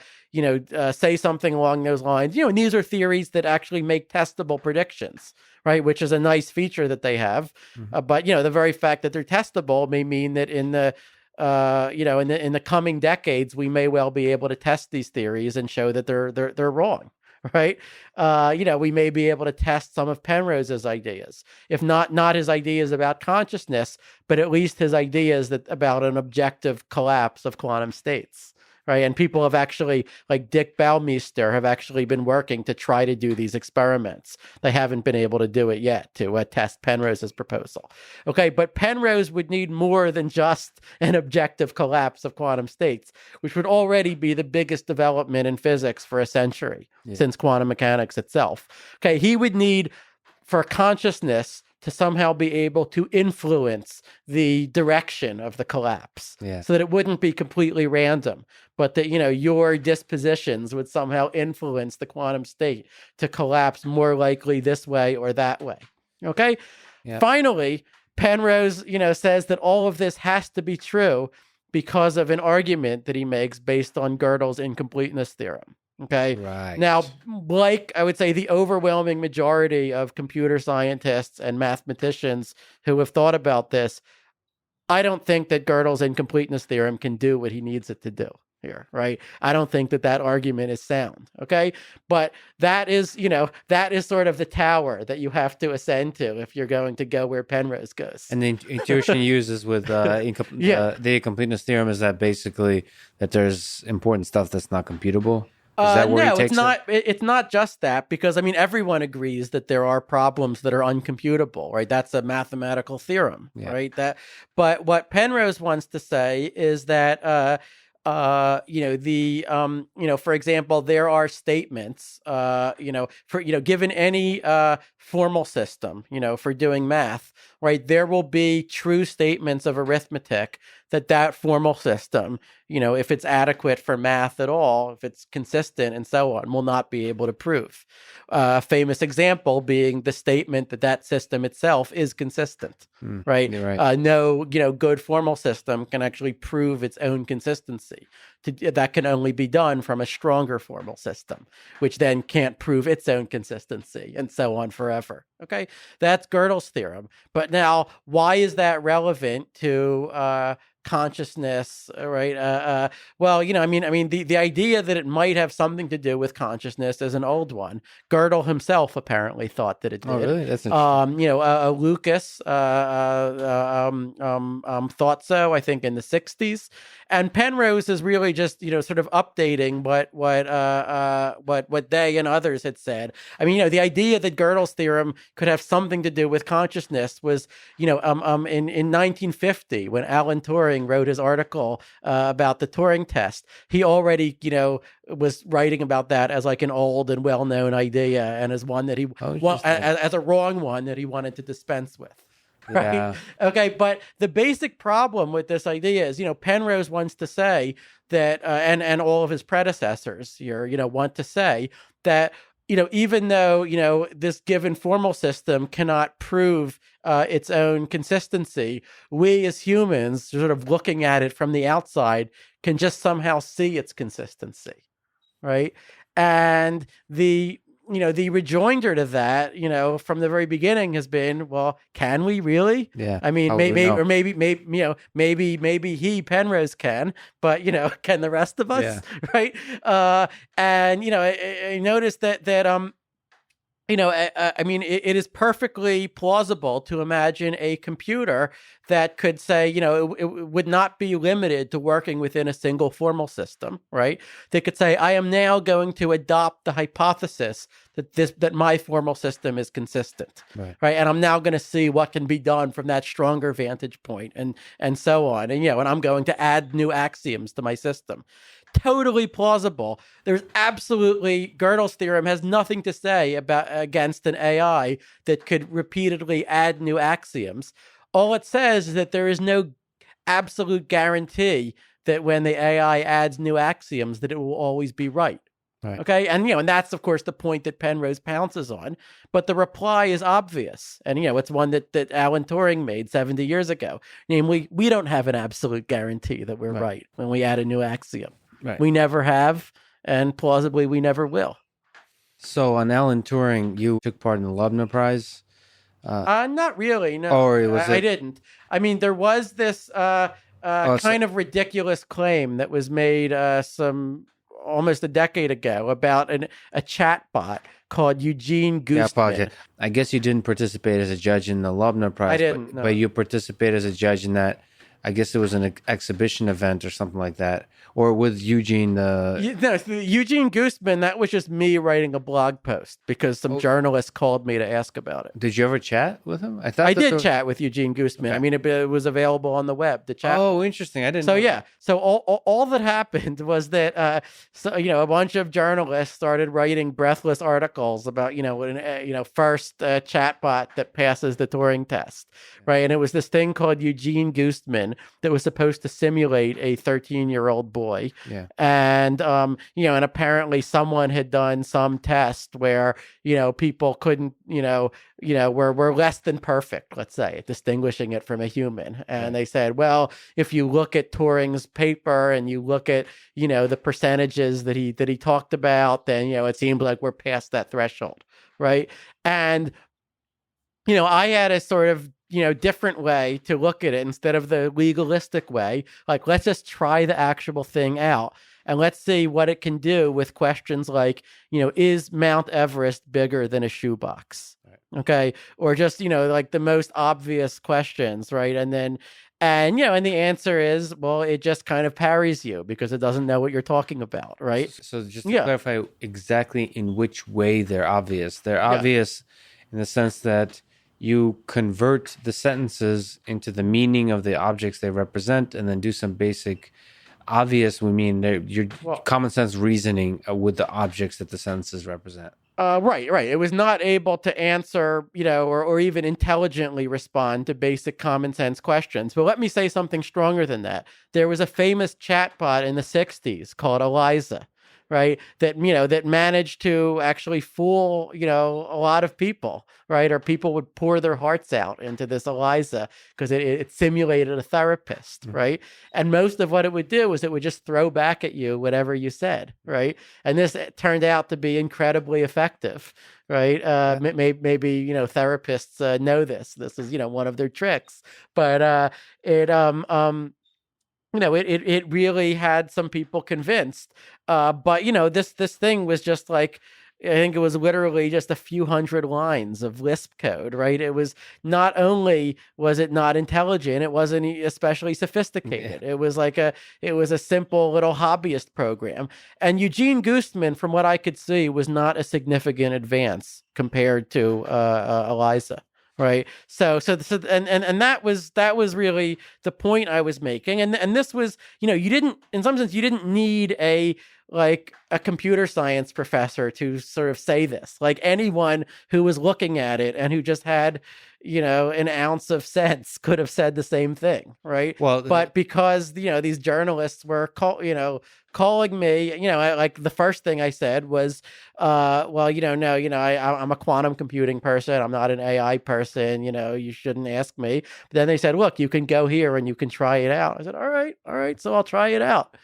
say something along those lines. And these are theories that actually make testable predictions, right? Which is a nice feature that they have. Mm-hmm. But the very fact that they're testable may mean that in the in the coming decades, we may well be able to test these theories and show that they're wrong. Right. We may be able to test some of Penrose's ideas, if not his ideas about consciousness, but at least his ideas about an objective collapse of quantum states. Right. And people have actually, like Dick Baumeister, have actually been working to try to do these experiments. They haven't been able to do it yet to test Penrose's proposal. Okay. But Penrose would need more than just an objective collapse of quantum states, which would already be the biggest development in physics for a century since quantum mechanics itself. Okay. He would need, for consciousness to somehow be able to influence the direction of the collapse, so that it wouldn't be completely random, but that, your dispositions would somehow influence the quantum state to collapse more likely this way or that way. Okay. Yeah. Finally, Penrose, says that all of this has to be true because of an argument that he makes based on Gödel's incompleteness theorem. Okay. Right. Now, like I would say the overwhelming majority of computer scientists and mathematicians who have thought about this, I don't think that Gödel's incompleteness theorem can do what he needs it to do here, right? I don't think that argument is sound. Okay. But that is sort of the tower that you have to ascend to if you're going to go where Penrose goes. And the intuition he uses with the incompleteness theorem is that basically that there's important stuff that's not computable. No, it's not. It's not just that, because everyone agrees that there are problems that are uncomputable, right? That's a mathematical theorem, right? But what Penrose wants to say is that for example, there are statements, given any formal system, for doing math, right? There will be true statements of arithmetic that formal system, if it's adequate for math at all, if it's consistent and so on, will not be able to prove. Famous example being the statement that system itself is consistent, right? Right. No, good formal system can actually prove its own consistency. That can only be done from a stronger formal system, which then can't prove its own consistency, and so on forever. Okay, that's Gödel's theorem. But now, why is that relevant to consciousness, right? The idea that it might have something to do with consciousness is an old one. Gödel himself apparently thought that it did. Oh, really? That's interesting. Lucas thought so, I think, in the 60s. And Penrose is really just, sort of updating what they and others had said. The idea that Gödel's theorem could have something to do with consciousness was, in 1950, when Alan Turing wrote his article about the Turing test. He already, was writing about that as like an old and well-known idea, and as one that as a wrong one that he wanted to dispense with. Right? Yeah. Okay, but the basic problem with this idea is, Penrose wants to say that and all of his predecessors here, want to say that even though this given formal system cannot prove its own consistency, we as humans, sort of looking at it from the outside, can just somehow see its consistency, right? And the rejoinder to that, from the very beginning has been, well, can we really? Yeah. I mean, Probably maybe, no. or maybe he, Penrose, can, but can the rest of us, right? And I noticed that I mean, it is perfectly plausible to imagine a computer that could say, it would not be limited to working within a single formal system, right? They could say, I am now going to adopt the hypothesis that my formal system is consistent, right? And I'm now going to see what can be done from that stronger vantage point, and so on, and and I'm going to add new axioms to my system. Totally plausible. There's absolutely, Gödel's theorem has nothing to say against an AI that could repeatedly add new axioms. All it says is that there is no absolute guarantee that when the AI adds new axioms that it will always be right. Okay, and and that's of course the point that Penrose pounces on, but the reply is obvious, and it's one that Alan Turing made 70 years ago. Namely, we don't have an absolute guarantee that we're right when we add a new axiom. We never have, and plausibly we never will. So on Alan Turing, you took part in the Loebner Prize? Not really, no. Or was I didn't. I mean, there was this kind of ridiculous claim that was made almost a decade ago about a chat bot called Eugene Goostman. I guess you didn't participate as a judge in the Loebner Prize. I didn't, no. But you participated as a judge in that. I guess it was an exhibition event or something like that. Or with Eugene. Eugene Goostman, that was just me writing a blog post because some journalists called me to ask about it. Did you ever chat with him? I did chat with Eugene Goostman. Okay. I mean, it was available on the web to chat. Oh, interesting. I didn't know. Yeah. So all that happened was that a bunch of journalists started writing breathless articles about first chatbot that passes the Turing test, right? And it was this thing called Eugene Goostman that was supposed to simulate a 13-year-old boy. Yeah. And and apparently someone had done some test where people couldn't were less than perfect, let's say, at distinguishing it from a human. And they said, well, if you look at Turing's paper and you look at the percentages that he talked about, then it seemed like we're past that threshold, right? And I had a sort of different way to look at it instead of the legalistic way. Like, let's just try the actual thing out and let's see what it can do with questions like, is Mount Everest bigger than a shoebox? Right. Okay. Or just, like the most obvious questions, right? And the answer is, well, it just kind of parries you because it doesn't know what you're talking about, right? So just to clarify exactly in which way they're obvious. They're obvious in the sense that you convert the sentences into the meaning of the objects they represent and then do some basic obvious, your common sense reasoning with the objects that the sentences represent. Right. It was not able to answer, or even intelligently respond to basic common sense questions. But let me say something stronger than that. There was a famous chatbot in the 60s called Eliza, right? That managed to actually fool a lot of people, right? Or people would pour their hearts out into this Eliza because it simulated a therapist, right? And most of what it would do is it would just throw back at you whatever you said, right? And this turned out to be incredibly effective, right? Maybe therapists know this. This is one of their tricks, but it really had some people convinced. But this thing was just like, I think it was literally just a few hundred lines of Lisp code, right? It was not only was it not intelligent, it wasn't especially sophisticated. Yeah. It was a simple little hobbyist program. And Eugene Goostman, from what I could see, was not a significant advance compared to Eliza. Right. So that was really the point I was making. And this was, in some sense, you didn't need a like a computer science professor to sort of say this. Like anyone who was looking at it and who just had, an ounce of sense could have said the same thing, right? Well, But because these journalists were calling me, like the first thing I said was, well, no, I'm a quantum computing person. I'm not an AI person. You shouldn't ask me. But then they said, look, you can go here and you can try it out. I said, all right, so I'll try it out.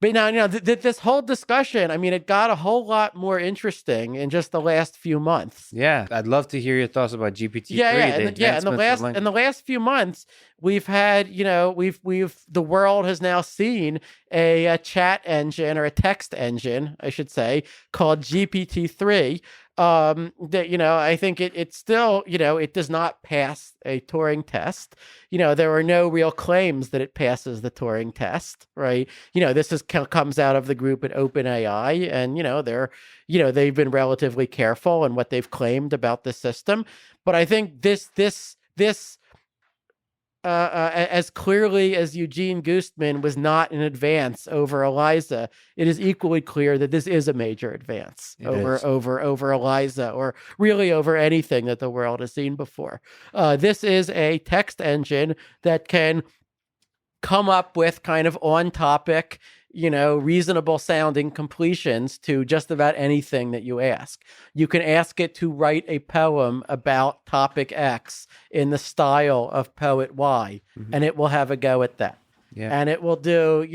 But now, this whole discussion, I mean, it got a whole lot more interesting in just the last few months. yeah, I'd love to hear your thoughts about GPT-3. In the last few months, we've had, the world has now seen a chat engine, or a text engine, I should say, called GPT-3. That, I think it still, it does not pass a Turing test. There are no real claims that it passes the Turing test, right? This comes out of the group at OpenAI, and, they've been relatively careful in what they've claimed about the system. But I think this as clearly as Eugene Goostman was not an advance over ELIZA, it is equally clear that this is a major advance over ELIZA, or really over anything that the world has seen before. This is a text engine that can come up with kind of on-topic, reasonable sounding completions to just about anything that you ask. You can ask it to write a poem about topic X in the style of poet Y, and it will have a go at that. Yeah. And it will do,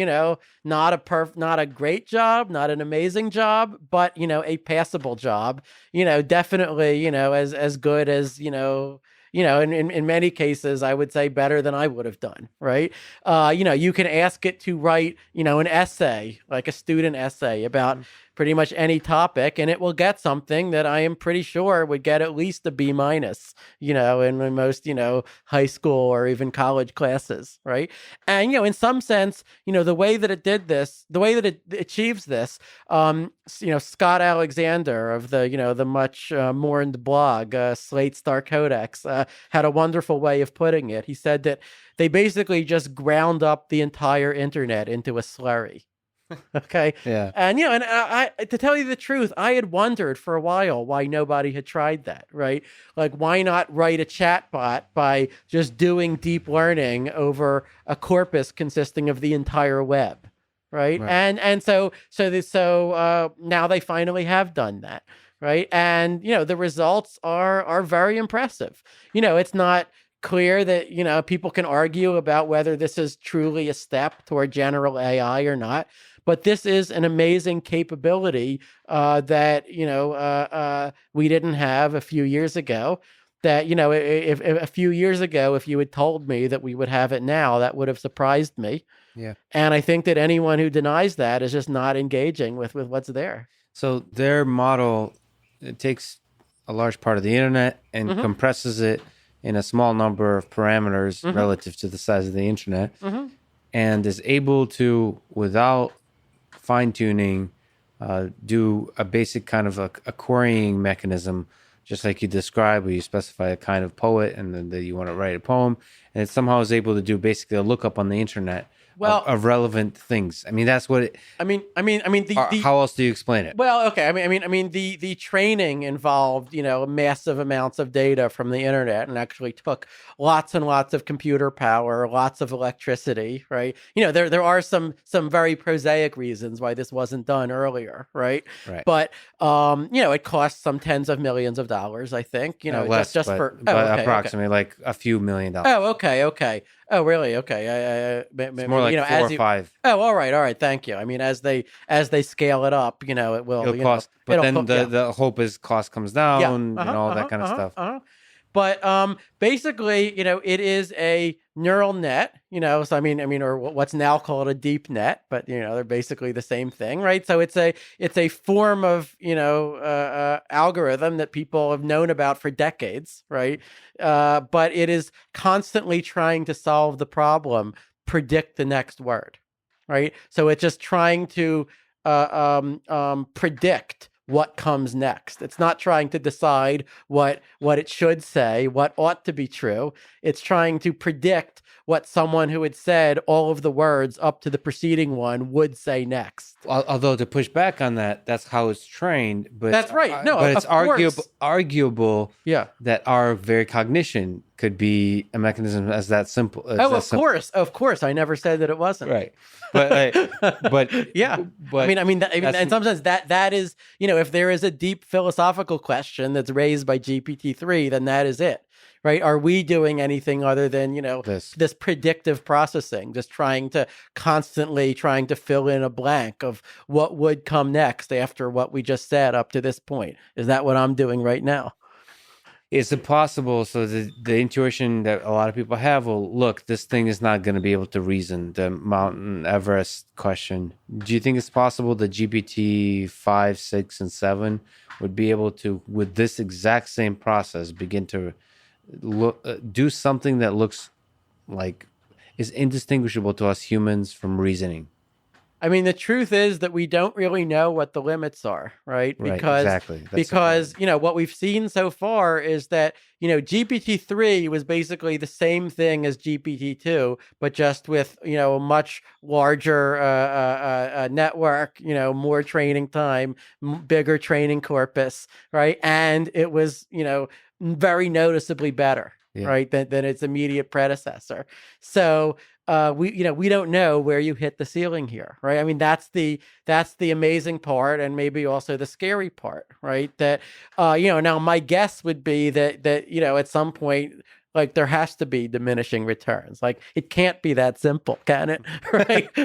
not a great job, not an amazing job, but, a passable job, definitely, as good as, in many cases, I would say better than I would have done, right? You can ask it to write, an essay, like a student essay about pretty much any topic, and it will get something that I am pretty sure would get at least a B-, in most, high school or even college classes, right? And, in some sense, the way that it did this, the way that it achieves this, Scott Alexander of the much mourned blog, Slate Star Codex, had a wonderful way of putting it. He said that they basically just ground up the entire internet into a slurry. Okay. Yeah. And, I, to tell you the truth, I had wondered for a while why nobody had tried that, right? Like, why not write a chatbot by just doing deep learning over a corpus consisting of the entire web, right? And so now they finally have done that, right? And, the results are very impressive. It's not clear that, people can argue about whether this is truly a step toward general AI or not. But this is an amazing capability that, we didn't have a few years ago. That, if a few years ago, if you had told me that we would have it now, that would have surprised me. Yeah. And I think that anyone who denies that is just not engaging with what's there. So their model, it takes a large part of the internet and compresses it in a small number of parameters relative to the size of the internet, and is able to, without fine-tuning, do a basic kind of a querying mechanism, just like you described, where you specify a kind of poet and then that you want to write a poem, and it somehow is able to do basically a lookup on the internet of relevant things. I mean, that's what it... how else do you explain it? Well, okay. The training involved, massive amounts of data from the internet, and actually took lots and lots of computer power, lots of electricity, right? There are some very prosaic reasons why this wasn't done earlier, right? Right. But it costs some tens of millions of dollars, I think. Less, but approximately like a few $1 million. Oh, okay. Oh, really? Okay. It's more like 4 or 5. Oh, all right. Thank you. I mean, as they scale it up, it will. It'll cost, but then the hope is cost comes down and all that kind of stuff. But basically, it is a neural net, so or what's now called a deep net, but they're basically the same thing, right? So it's a form of algorithm that people have known about for decades, right? But it is constantly trying to solve the problem, predict the next word, right? So it's just trying to predict what comes next. It's not trying to decide what it should say, what ought to be true. It's trying to predict what someone who had said all of the words up to the preceding one would say next. Although to push back on that, that's how it's trained. But that's right. No, but it's arguable. Yeah, that our very cognition could be a mechanism as that simple. Of course. I never said that it wasn't. Right. But yeah. But I mean, in some sense, that is, if there is a deep philosophical question that's raised by GPT-3, then that is it. Right? Are we doing anything other than, this predictive processing, just constantly trying to fill in a blank of what would come next after what we just said up to this point? Is that what I'm doing right now? Is it possible? So the intuition that a lot of people have, well, look, this thing is not going to be able to reason. The Mountain Everest question. Do you think it's possible that GPT 5, 6, and 7 would be able to, with this exact same process, begin to do something that looks like is indistinguishable to us humans from reasoning? I mean, the truth is that we don't really know what the limits are, right? Exactly. Because what we've seen so far is that, GPT-3 was basically the same thing as GPT-2, but just with, a much larger network, more training time, bigger training corpus, right? And it was, very noticeably better, right, than its immediate predecessor. So we don't know where you hit the ceiling here, right? I mean, that's the amazing part, and maybe also the scary part, right? That now my guess would be that at some point, like, there has to be diminishing returns. Like, it can't be that simple, can it?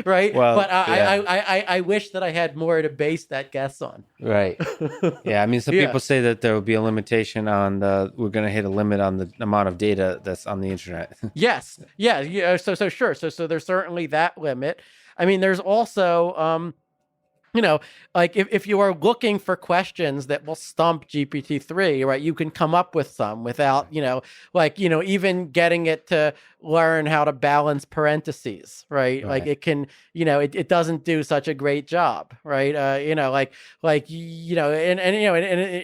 Right. Well, but I wish that I had more to base that guess on. Right. Yeah. I mean, some people say that there will be a limitation on we're going to hit a limit on the amount of data that's on the internet. Yes. Yeah. So sure. So there's certainly that limit. I mean, there's also, like if you are looking for questions that will stump GPT-3, right, you can come up with some without, even getting it to learn how to balance parentheses, right? Like it can, it doesn't do such a great job, right? And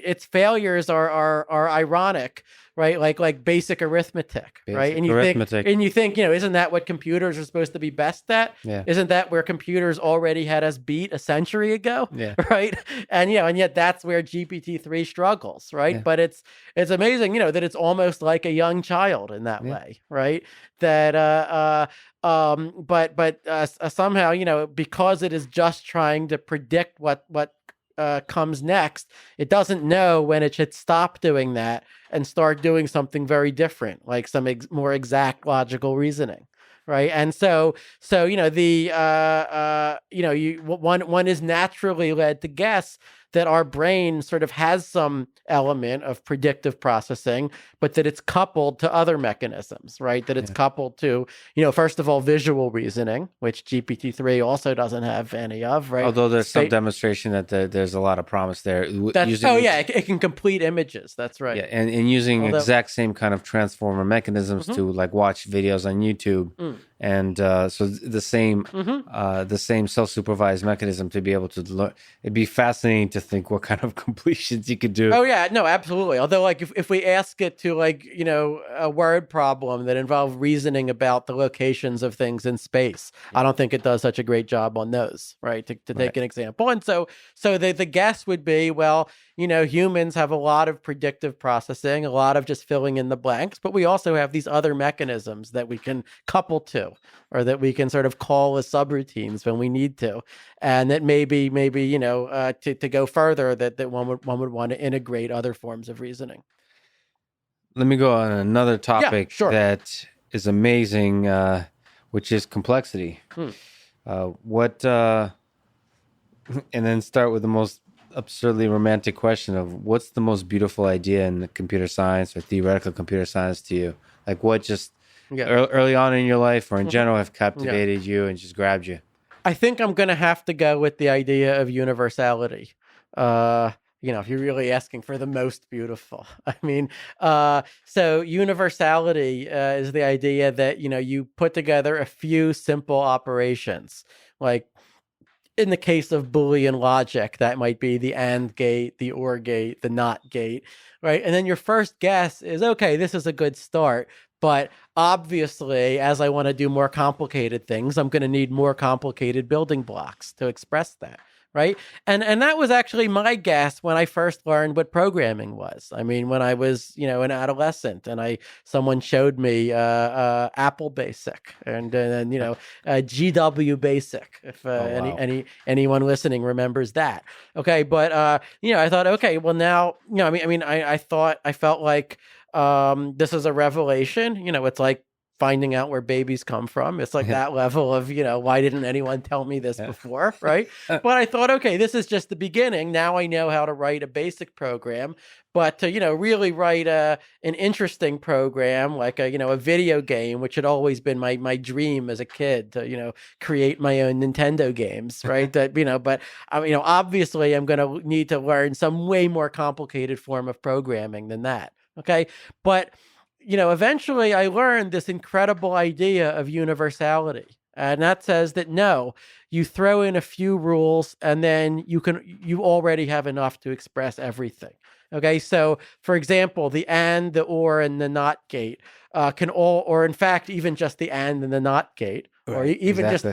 its failures are ironic. Right, like basic arithmetic, right? And you think, isn't that what computers are supposed to be best at? Yeah. Isn't that where computers already had us beat a century ago? Yeah. Right, and yet that's where GPT-3 struggles, right? Yeah. But it's amazing, that it's almost like a young child in that way, right? That but somehow, because it is just trying to predict what comes next, it doesn't know when it should stop doing that and start doing something very different, like some more exact logical reasoning, right? And so one is naturally led to guess that our brain sort of has some element of predictive processing, but that it's coupled to other mechanisms, right? That it's coupled to, first of all, visual reasoning, which GPT-3 also doesn't have any of, right? Although there's some demonstration that there's a lot of promise there. It can complete images. That's right. Yeah, and using exact same kind of transformer mechanisms to like watch videos on YouTube. And so the same self-supervised mechanism to be able to learn. It'd be fascinating to think what kind of completions you could do. Oh yeah, no, absolutely. Although, like, if we ask it to, like, a word problem that involves reasoning about the locations of things in space, I don't think it does such a great job on those, right? To take an example. And so the guess would be, well, humans have a lot of predictive processing, a lot of just filling in the blanks, but we also have these other mechanisms that we can couple to, or that we can sort of call as subroutines when we need to. And that maybe to go further, that one would want to integrate other forms of reasoning. Let me go on another topic that is amazing, which is complexity. And then start with the most absurdly romantic question of what's the most beautiful idea in computer science or theoretical computer science to you? Like, what just early on in your life or in general have captivated you and just grabbed you? I think I'm going to have to go with the idea of universality. If you're really asking for the most beautiful, I mean, so universality is the idea that, you put together a few simple operations, like in the case of Boolean logic, that might be the AND gate, the OR gate, the NOT gate, right? And then your first guess is, okay, this is a good start. But obviously, as I want to do more complicated things, I'm going to need more complicated building blocks to express that, right? And that was actually my guess when I first learned what programming was. I mean, when I was, an adolescent, and someone showed me Apple Basic and then GW Basic. If wow. anyone listening remembers that, okay. But I thought, okay, well now, I felt like this is a revelation. It's like finding out where babies come from. It's like that level of, why didn't anyone tell me this before, right? But I thought, okay, this is just the beginning. Now I know how to write a basic program, but to, really write an interesting program, like a video game, which had always been my dream as a kid to, create my own Nintendo games, right? But obviously I'm going to need to learn some way more complicated form of programming than that. Okay. But eventually I learned this incredible idea of universality. And that says that no, you throw in a few rules and then you already have enough to express everything. Okay. So for example, the AND, the OR, and the NOT gate can all, or in fact, even just the AND and the NOT gate, or even just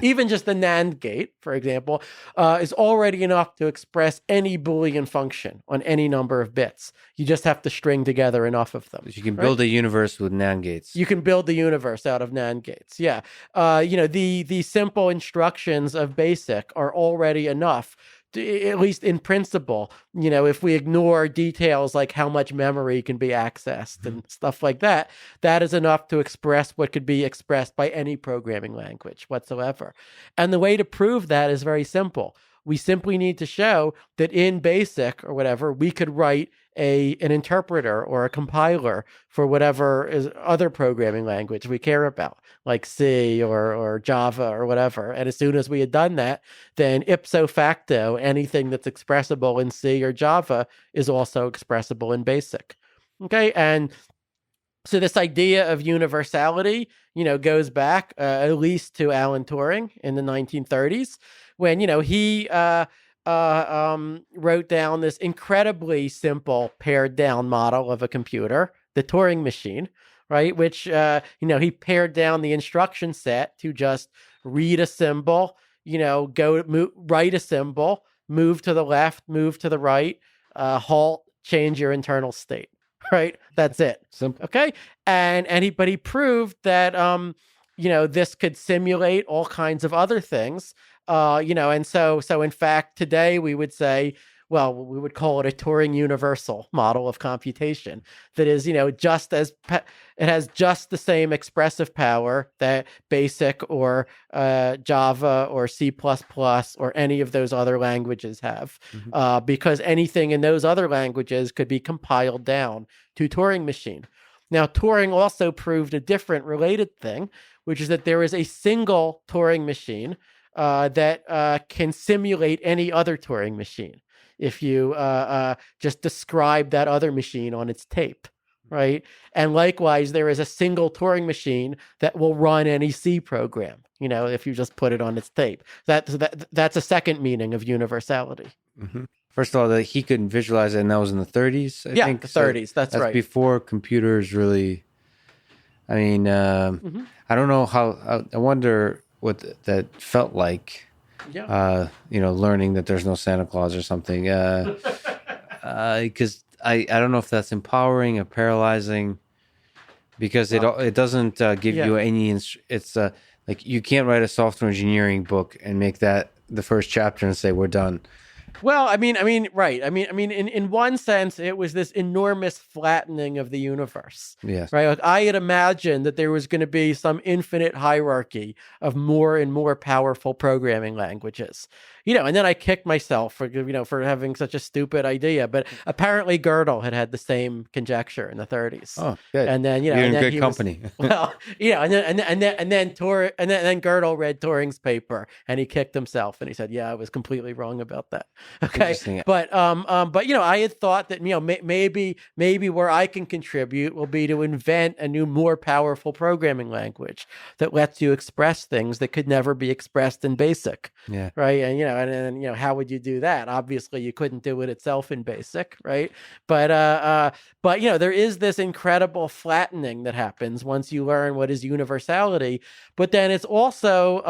the NAND gate, for example, is already enough to express any Boolean function on any number of bits. You just have to string together enough of them. You can build a universe with NAND gates. You can build the universe out of NAND gates. Yeah. The simple instructions of BASIC are already enough, at least in principle, if we ignore details like how much memory can be accessed and stuff like that, that is enough to express what could be expressed by any programming language whatsoever. And the way to prove that is very simple. We simply need to show that in BASIC or whatever, we could write an interpreter or a compiler for whatever is other programming language we care about, like C or Java or whatever. And as soon as we had done that, then ipso facto, anything that's expressible in C or Java is also expressible in BASIC. Okay, and so this idea of universality, goes back at least to Alan Turing in the 1930s, when he wrote down this incredibly simple pared down model of a computer, the Turing machine, right? Which he pared down the instruction set to just read a symbol, write a symbol, move to the left, move to the right, halt, change your internal state. Right. That's it. Simple. Okay. But he proved that, this could simulate all kinds of other things. And so in fact, today we would say, well, we would call it a Turing universal model of computation that is, it has just the same expressive power that BASIC or Java or C++ or any of those other languages have, because anything in those other languages could be compiled down to Turing machine. Now, Turing also proved a different related thing, which is that there is a single Turing machine that can simulate any other Turing machine if you just describe that other machine on its tape, right? And likewise, there is a single Turing machine that will run any C program, if you just put it on its tape. That's a second meaning of universality. Mm-hmm. First of all, that he couldn't visualize it, and that was in the 30s, I think. The 30s, so that's right. Before computers really, I mean, I don't know how, I wonder what that felt like. Yeah. Learning that there's no Santa Claus or something. Because I don't know if that's empowering or paralyzing, because it doesn't give you any. It's like you can't write a software engineering book and make that the first chapter and say we're done. Well, right. In one sense, it was this enormous flattening of the universe. Yes. Right. Like I had imagined that there was going to be some infinite hierarchy of more and more powerful programming languages. And then I kicked myself for having such a stupid idea. But apparently Gödel had the same conjecture in the 30s. Oh, good. And then you're in good company. And then Gödel read Turing's paper and he kicked himself and he said, "Yeah, I was completely wrong about that." Okay, Interesting. but I had thought that maybe where I can contribute will be to invent a new, more powerful programming language that lets you express things that could never be expressed in BASIC. Yeah. Right. And how would you do that? Obviously, you couldn't do it itself in BASIC. Right. But there is this incredible flattening that happens once you learn what is universality. But then it's also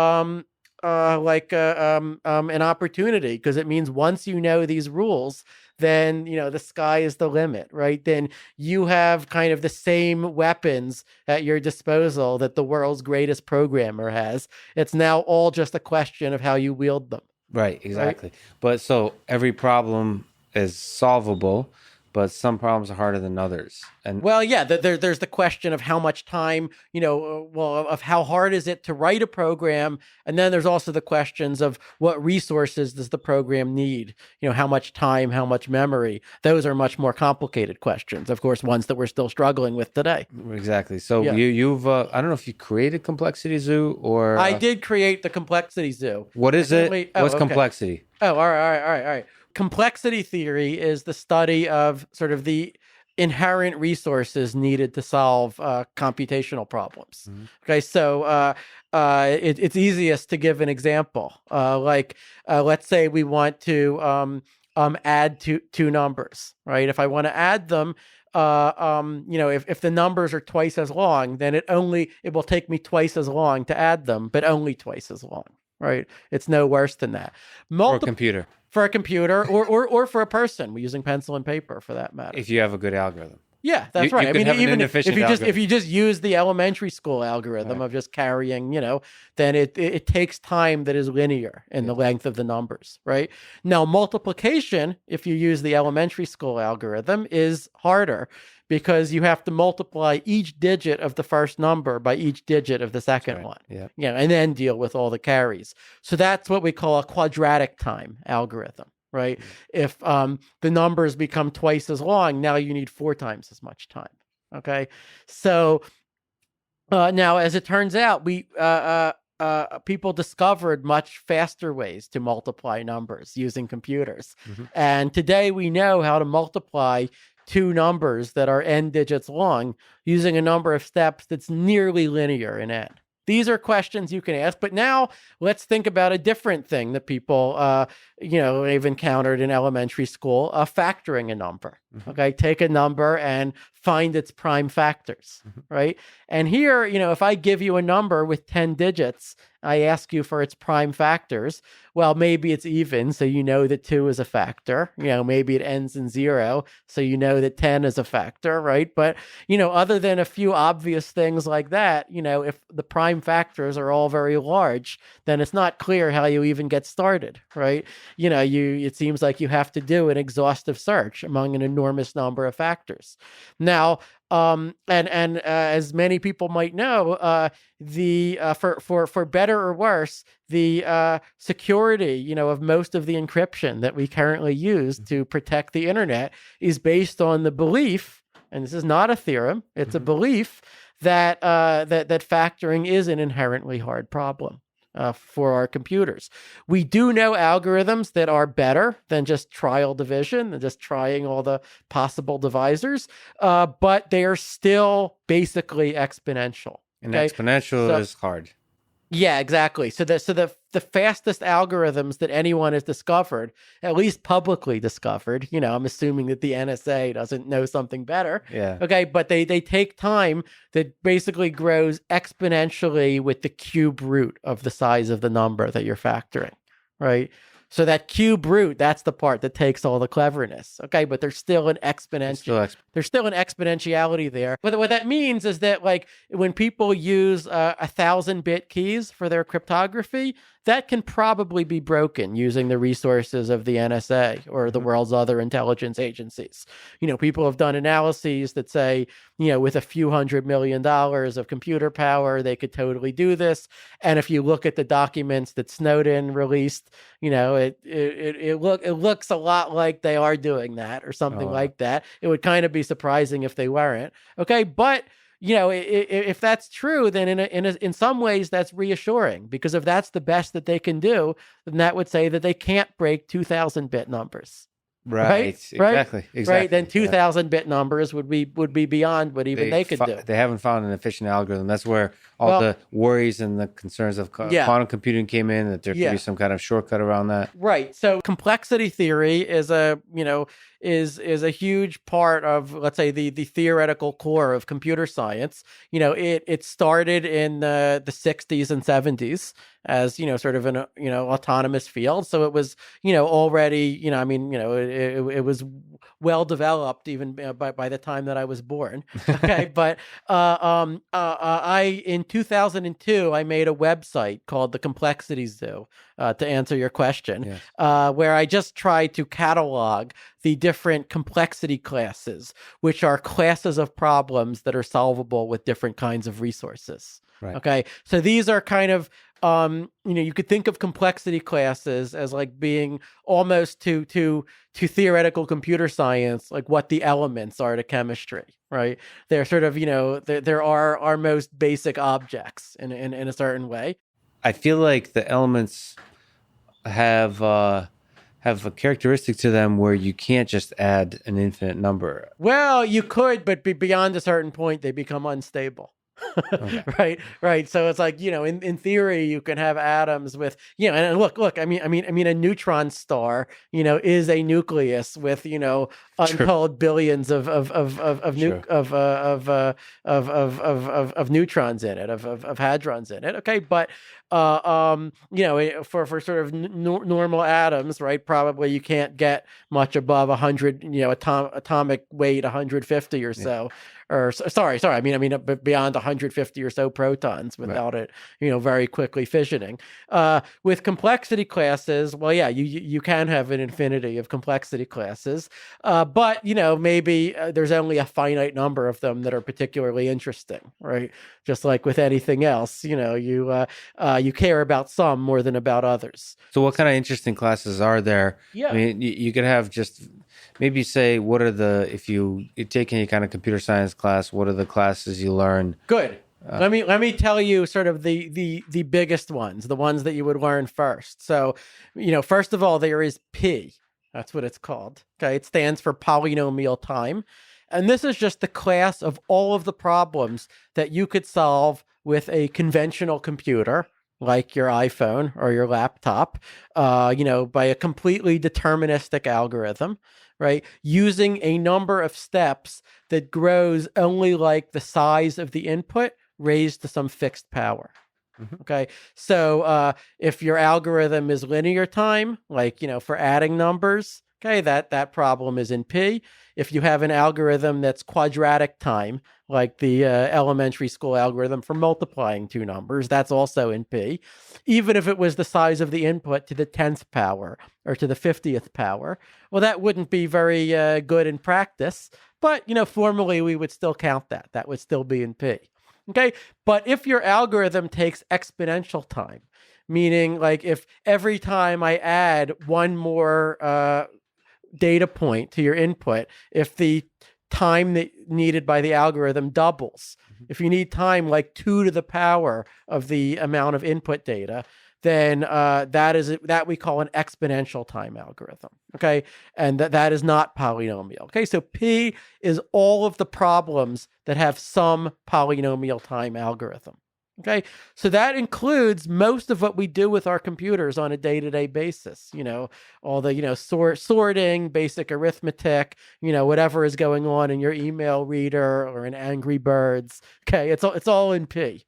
an opportunity, because it means once you know these rules, then the sky is the limit, right? Then you have kind of the same weapons at your disposal that the world's greatest programmer has. It's now all just a question of how you wield them. Right, exactly. But so every problem is solvable, but some problems are harder than others. And Well, yeah, there's the question of how much time, of how hard is it to write a program. And then there's also the questions of what resources does the program need? How much time, how much memory? Those are much more complicated questions, of course, ones that we're still struggling with today. exactly. So Yeah. you've I don't know if you created Complexity Zoo or I did create the Complexity Zoo. what is it? What's okay. complexity? Oh, all right. Complexity theory is the study of sort of the inherent resources needed to solve computational problems. Mhm. Okay, so it's easiest to give an example. Let's say we want to add two numbers, right? If I want to add them, if the numbers are twice as long, then it will take me twice as long to add them, but only twice as long, right? It's no worse than that. Or a computer. For a computer or for a person, we're using pencil and paper for that matter. If you have a good algorithm. Yeah, that's right. You could have an even inefficient if you just use the elementary school algorithm Right. of just carrying, then it takes time that is linear in the length of the numbers, right? Now, multiplication, if you use the elementary school algorithm, is harder, because you have to multiply each digit of the first number by each digit of the second right. one. Yeah. And then deal with all the carries. So that's what we call a quadratic time algorithm, right? If the numbers become twice as long, now you need 4 times as much time. Okay, so now, as it turns out, people discovered much faster ways to multiply numbers using computers, and today we know how to multiply 2 numbers that are n digits long using a number of steps that's nearly linear in n. These are questions you can ask, but now let's think about a different thing that people, have encountered in elementary school: factoring a number. Okay, take a number and find its prime factors, right? And here, if I give you a number with 10 digits, I ask you for its prime factors. Well, maybe it's even, so you know that 2 is a factor. Maybe it ends in 0, so you know that 10 is a factor, right? But, other than a few obvious things like that, if the prime factors are all very large, then it's not clear how you even get started, right? It seems like you have to do an exhaustive search among an enormous number of factors. Now, as many people might know, for better or worse, the security, of most of the encryption that we currently use to protect the internet is based on the belief, and this is not a theorem, it's a belief that factoring is an inherently hard problem. For our computers. We do know algorithms that are better than just trial division and just trying all the possible divisors, but they are still basically exponential. And okay? exponential is hard. Yeah, exactly. So the fastest algorithms that anyone has discovered, at least publicly discovered, I'm assuming that the NSA doesn't know something better. Yeah. Okay, but they take time that basically grows exponentially with the cube root of the size of the number that you're factoring, right? So that cube root, that's the part that takes all the cleverness. Okay, but there's still an exponential. There's still an exponentiality there. But what that means is that, like, when people use 1,000-bit keys for their cryptography, that can probably be broken using the resources of the NSA or the world's other intelligence agencies. People have done analyses that say, with a few $100 million of computer power, they could totally do this. And if you look at the documents that Snowden released, it looks a lot like they are doing that or something like that. It would kind of be surprising if they weren't. Okay, but if that's true, then in some ways that's reassuring, because if that's the best that they can do, then that would say that they can't break 2000-bit numbers. Right. Exactly. Right. Then Yeah. 2000-bit numbers would be beyond what even they could do. They haven't found an efficient algorithm. That's where all the worries and the concerns of quantum computing came in, that there could be some kind of shortcut around that. Right. So complexity theory is a huge part of, let's say, the theoretical core of computer science. It started in the 60s and 70s as, sort of an, autonomous field. So it was, already, it was well developed even by the time that I was born. Okay. But in 2002, I made a website called the Complexity Zoo, to answer your question, where I just tried to catalog the different complexity classes, which are classes of problems that are solvable with different kinds of resources. Right. Okay. So these are kind of, you could think of complexity classes as like being almost to theoretical computer science, like what the elements are to chemistry, right? They're sort of, there are our most basic objects in a certain way. I feel like the elements have a characteristic to them where you can't just add an infinite number. Well, you could, but beyond a certain point, they become unstable. Okay. Right. So it's like, in theory, you can have atoms with, and look, I mean, a neutron star, is a nucleus with, untold billions of neutrons in it, of hadrons in it. Okay. But, for sort of normal atoms, right, probably you can't get much above 100, atomic weight, 150 or so. Or sorry, I mean, beyond 150 or so protons without it, very quickly fissioning. With complexity classes, well, yeah, you can have an infinity of complexity classes, but maybe there's only a finite number of them that are particularly interesting, right? Just like with anything else, you care about some more than about others. So, what kind of interesting classes are there? Yeah, I mean, you could have just maybe say, what are if you take any kind of computer science class, what are the classes you learn? Good. Let me tell you sort of the biggest ones, the ones that you would learn first. So, first of all, there is P. That's what it's called. Okay, it stands for polynomial time. And this is just the class of all of the problems that you could solve with a conventional computer, like your iPhone or your laptop, by a completely deterministic algorithm, right? Using a number of steps that grows only like the size of the input raised to some fixed power. Okay. So if your algorithm is linear time, like, for adding numbers, okay, that problem is in P. If you have an algorithm that's quadratic time, like the elementary school algorithm for multiplying two numbers, that's also in P. Even if it was the size of the input to the 10th power or to the 50th power, well, that wouldn't be very good in practice. But, formally, we would still count that. That would still be in P. Okay. But if your algorithm takes exponential time, meaning like if every time I add one more data point to your input, if the time that needed by the algorithm doubles, if you need time like 2 to the power of the amount of input data, then that we call an exponential time algorithm. Okay. And that is not polynomial. Okay. So P is all of the problems that have some polynomial time algorithm. Okay. So that includes most of what we do with our computers on a day-to-day basis, all the, sorting, basic arithmetic, whatever is going on in your email reader or in Angry Birds. Okay. It's all in P.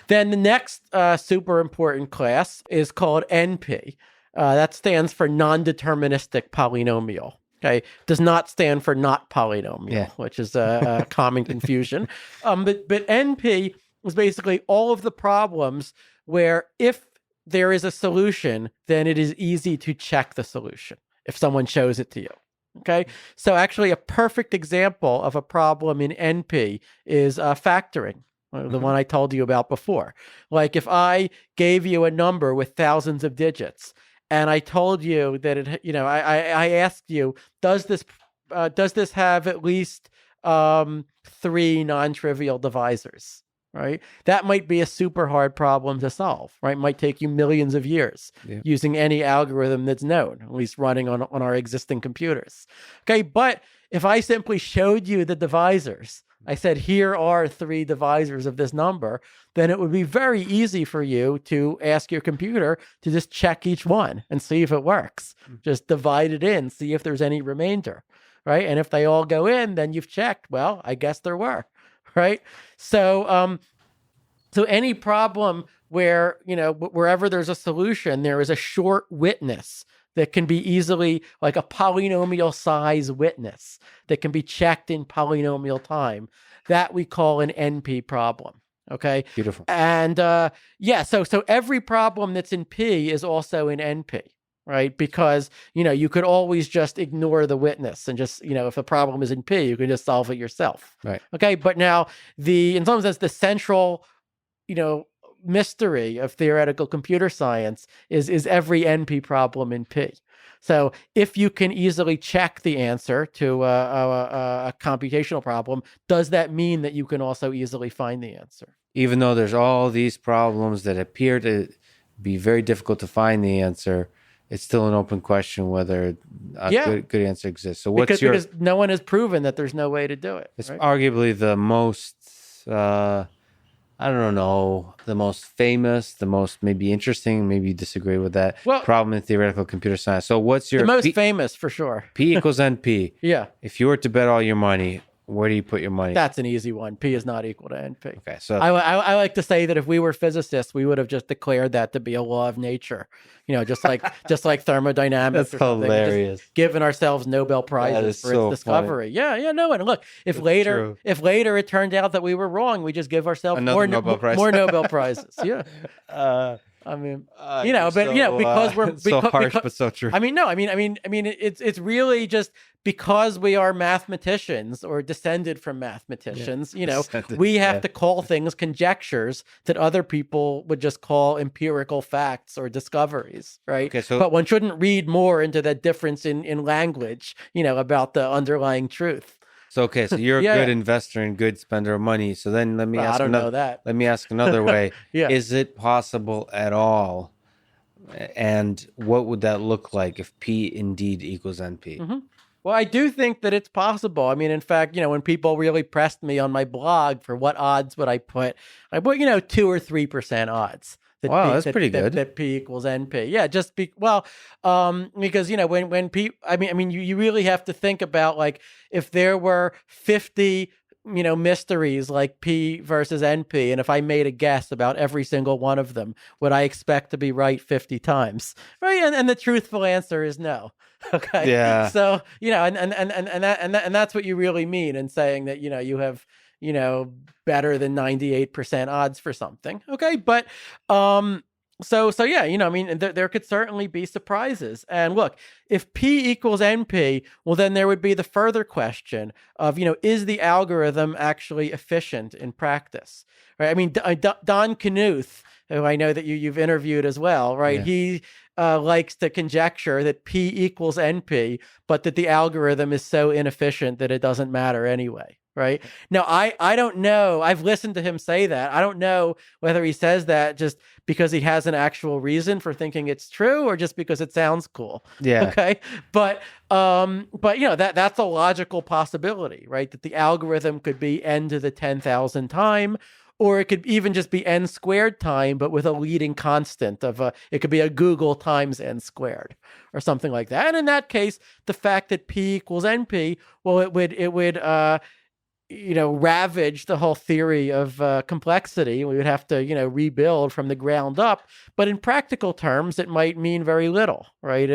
Then the next super important class is called NP. That stands for non-deterministic polynomial. Okay, does not stand for not polynomial, which is a common confusion. But NP is basically all of the problems where if there is a solution, then it is easy to check the solution if someone shows it to you. Okay, so actually a perfect example of a problem in NP is factoring. The one I told you about before. Like if I gave you a number with thousands of digits and I told you that I asked you, does this have at least three non-trivial divisors, right? That might be a super hard problem to solve, right? It might take you millions of years using any algorithm that's known, at least running on our existing computers. Okay, but if I simply showed you the divisors, I said, here are three divisors of this number, then it would be very easy for you to ask your computer to just check each one and see if it works. Just divide it in, see if there's any remainder, right? And if they all go in, then you've checked. Well, I guess there were, right? So, so any problem where, wherever there's a solution, there is a short witness that can be easily, like a polynomial size witness that can be checked in polynomial time. That we call an NP problem. Okay. Beautiful. And so every problem that's in P is also in NP, right? Because, you could always just ignore the witness and just, if a problem is in P, you can just solve it yourself. Right. Okay. But now in some sense, the central, mystery of theoretical computer science is every NP problem in P. So if you can easily check the answer to a computational problem, does that mean that you can also easily find the answer? Even though there's all these problems that appear to be very difficult to find the answer, it's still an open question whether a good answer exists. So because no one has proven that there's no way to do it. It's right? arguably the most, I don't know, the most famous, the most maybe interesting, maybe you disagree with that, problem in theoretical computer science. So what's your... The most famous, for sure. P equals NP. Yeah. If you were to bet all your money, where do you put your money? That's an easy one. P is not equal to NP. Okay, so... I like to say that if we were physicists, we would have just declared that to be a law of nature. Just like thermodynamics. That's hilarious. Just giving ourselves Nobel Prizes for its discovery. Funny. Yeah, no. And look, if later it turned out that we were wrong, we just give ourselves more Nobel Prizes. Yeah. Because we're so harsh but so true. It's really just because we are mathematicians or descended from mathematicians. We have to call things conjectures that other people would just call empirical facts or discoveries, right? Okay, but one shouldn't read more into that difference in language, about the underlying truth. So you're a good investor and good spender of money. So then let me ask another way. Is it possible at all? And what would that look like if P indeed equals NP? Mm-hmm. Well, I do think that it's possible. In fact, when people really pressed me on my blog for what odds would I put 2 or 3% odds. That's pretty good. That P equals NP. Yeah, because when P, you really have to think about, like, if there were 50 mysteries like P versus NP, and if I made a guess about every single one of them, would I expect to be right 50 times? Right, and the truthful answer is no. Okay. Yeah. So and that's what you really mean in saying that you have better than 98% odds for something. Okay. But, there could certainly be surprises. And look, if P equals NP, well, then there would be the further question of, is the algorithm actually efficient in practice? Right. Don Knuth, who I know that you've interviewed as well, right? Yeah. He likes to conjecture that P equals NP, but that the algorithm is so inefficient that it doesn't matter anyway. Right. Now, I don't know. I've listened to him say that. I don't know whether he says that just because he has an actual reason for thinking it's true or just because it sounds cool. Yeah. Okay. But that's a logical possibility, right? That the algorithm could be n to the 10,000 time, or it could even just be n squared time, but with a leading constant it could be a Google times n squared or something like that. And in that case, the fact that P equals NP, well, it would ravage the whole theory of complexity. We would have to, rebuild from the ground up. But in practical terms, it might mean very little, right?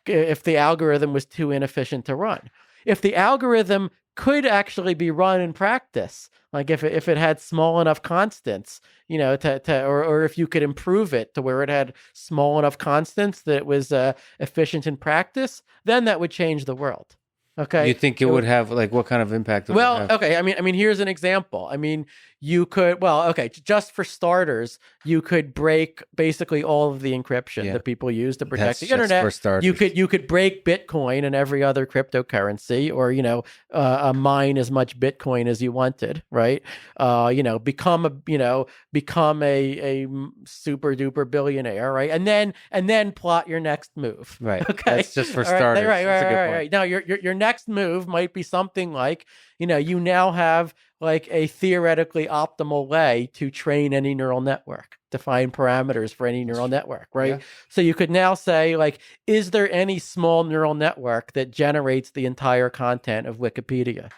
If the algorithm was too inefficient to run. If the algorithm could actually be run in practice, like if it had small enough constants, or if you could improve it to where it had small enough constants that it was efficient in practice, then that would change the world. Okay. You think it would have like what kind of impact would it Well, have? okay. I mean, here's an example. I mean, you could, well, okay, just for starters, you could break basically all of the encryption Yeah. that people use to protect That's the just internet. for starters. You could break Bitcoin and every other cryptocurrency, or mine as much Bitcoin as you wanted, right? Become a super duper billionaire, right? And then plot your next move, Right. Okay, That's just for All right, starters. Right, That's a good point. right. Now your next move might be something like, you now have like a theoretically optimal way to train any neural network, to find parameters for any neural network, right? Yeah. So you could now say, like, is there any small neural network that generates the entire content of Wikipedia,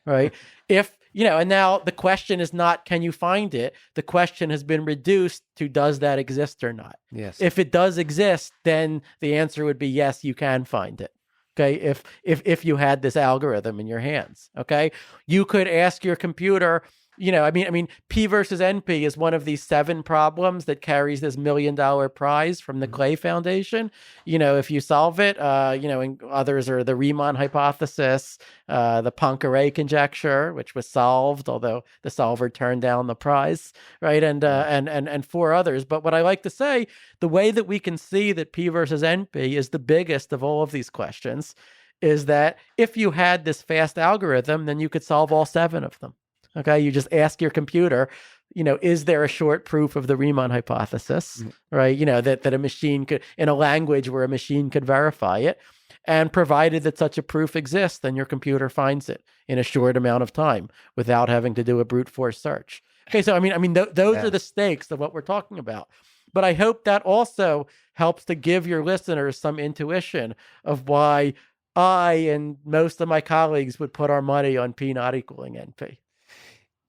right? If, and now the question is not, can you find it? The question has been reduced to, does that exist or not? Yes. If it does exist, then the answer would be yes, you can find it. Okay, if you had this algorithm in your hands, okay, you could ask your computer. P versus NP is one of these 7 problems that carries this $1 million prize from the Clay Foundation. If you solve it, and others are the Riemann hypothesis, the Poincare conjecture, which was solved, although the solver turned down the prize, right? And 4 others. But what I like to say, the way that we can see that P versus NP is the biggest of all of these questions is that if you had this fast algorithm, then you could solve all 7 of them. Okay, you just ask your computer, is there a short proof of the Riemann hypothesis, right? That a machine could, in a language where a machine could verify it. And provided that such a proof exists, then your computer finds it in a short amount of time without having to do a brute force search. Okay, so those are the stakes of what we're talking about. But I hope that also helps to give your listeners some intuition of why I and most of my colleagues would put our money on P not equaling NP.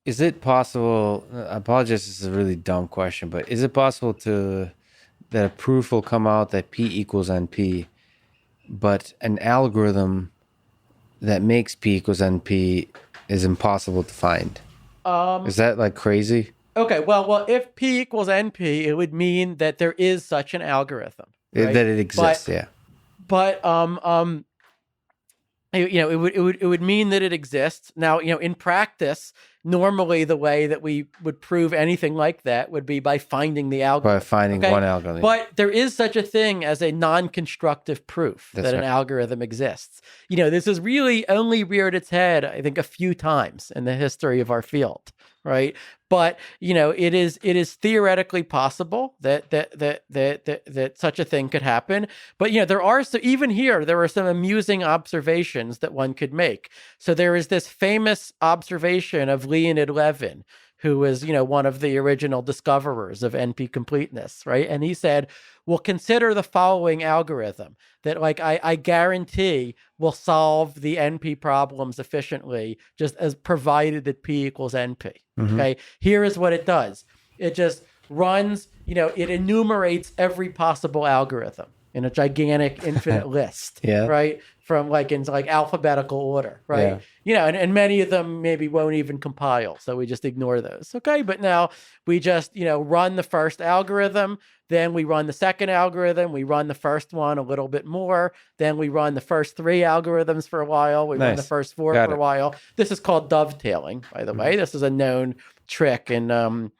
Is it possible? I apologize. This is a really dumb question, but is it possible that a proof will come out that P equals NP, but an algorithm that makes P equals NP is impossible to find? Is that like crazy? Okay, well, if P equals NP, it would mean that there is such an algorithm, right? That it exists. But it would mean that it exists. Now, in practice, normally the way that we would prove anything like that would be by finding the algorithm. By finding one algorithm. But there is such a thing as a non-constructive proof that an algorithm exists. This has really only reared its head, I think, a few times in the history of our field, right? But it is theoretically possible that such a thing could happen. But there are some amusing observations that one could make. So there is this famous observation of Leonid Levin, who was one of the original discoverers of NP completeness, right? And he said, well, consider the following algorithm that, like, I guarantee will solve the NP problems efficiently, just as provided that P equals NP. Mm-hmm. Okay, here is what it does. It just runs, it enumerates every possible algorithm in a gigantic infinite list, right? From into alphabetical order, right? Yeah. And many of them maybe won't even compile, so we just ignore those. Okay, but now we just, run the first algorithm, then we run the second algorithm, we run the first one a little bit more, then we run the first 3 algorithms for a while, we run the first 4 for a while. This is called dovetailing, by the way. This is a known trick in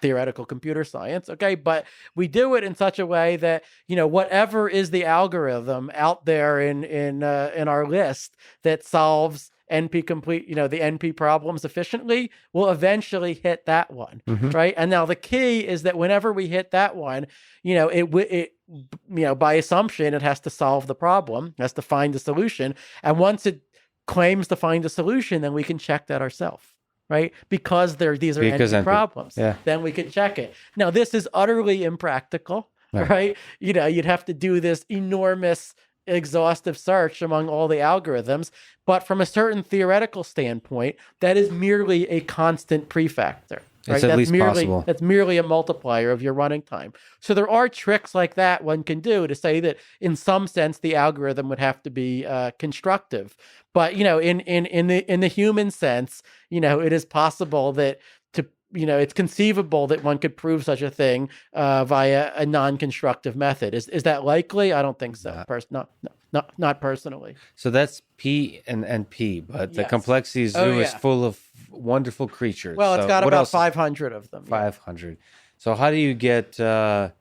theoretical computer science. Okay, but we do it in such a way that whatever is the algorithm out there in our list that solves NP complete, the NP problems efficiently, will eventually hit that one, right? And now the key is that whenever we hit that one, by assumption, it has to solve the problem, has to find the solution, and once it claims to find a solution, then we can check that ourselves. Right? Because these are NP problems. Yeah. Then we can check it. Now, this is utterly impractical, right? You'd have to do this enormous exhaustive search among all the algorithms. But from a certain theoretical standpoint, that is merely a constant prefactor. Right? It's at least possible. That's merely a multiplier of your running time. So there are tricks like that one can do to say that in some sense the algorithm would have to be constructive. But in the human sense, it is possible that it's conceivable that one could prove such a thing via a non-constructive method. Is that likely? I don't think so. Not personally. So that's P and NP, but the Yes. complexity zoo is full of wonderful creatures. Well, it's So got what about else? 500 of them. 500. So how do you get? More?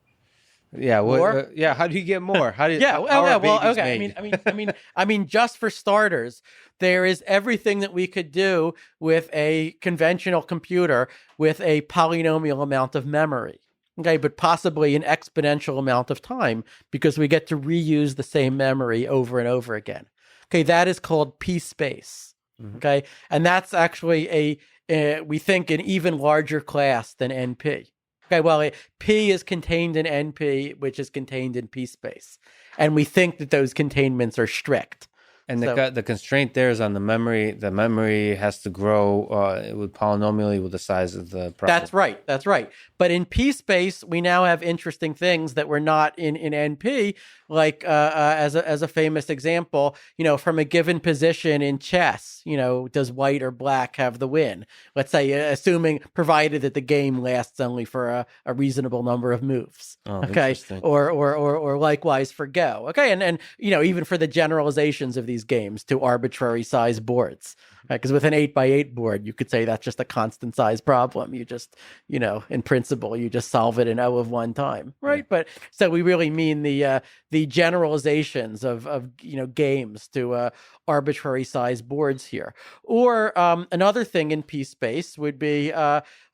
How do you get more? How do? Yeah. How are Well, babies okay. made? I mean, just for starters, there is everything that we could do with a conventional computer with a polynomial amount of memory. Okay, but possibly an exponential amount of time because we get to reuse the same memory over and over again. Okay, that is called P space. Okay, and that's actually we think an even larger class than NP. Okay, well, P is contained in NP, which is contained in P space, and we think that those containments are strict. And the constraint there is on the memory. The memory has to grow polynomially with the size of the problem. That's right. But in P space, we now have interesting things that were not in NP, like as a famous example, from a given position in chess, does white or black have the win? Let's say, assuming provided that the game lasts only for a reasonable number of moves. Oh, okay, interesting. or likewise for Go. Okay, and even for the generalizations of these games to arbitrary size boards, because with an 8x8 board, you could say that's just a constant size problem. You just, in principle, you just solve it in O of one time, right? Yeah. But so we really mean the generalizations of games to arbitrary size boards here. Or another thing in P space would be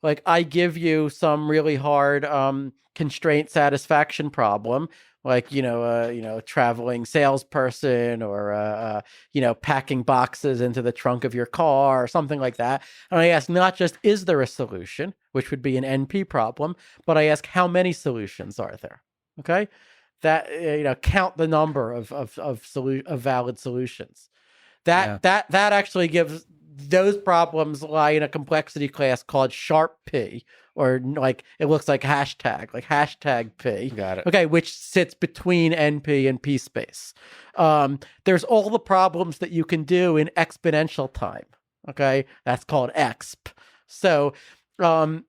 like I give you some really hard constraint satisfaction problem, like traveling salesperson, or packing boxes into the trunk of your car, or something like that. And I ask not just is there a solution, which would be an NP problem, but I ask how many solutions are there. Okay, that count the number of valid solutions. That actually gives those problems lie in a complexity class called sharp P, or like it looks like hashtag P. Got it. Okay, which sits between NP and P space. There's all the problems that you can do in exponential time. Okay, that's called exp. So, and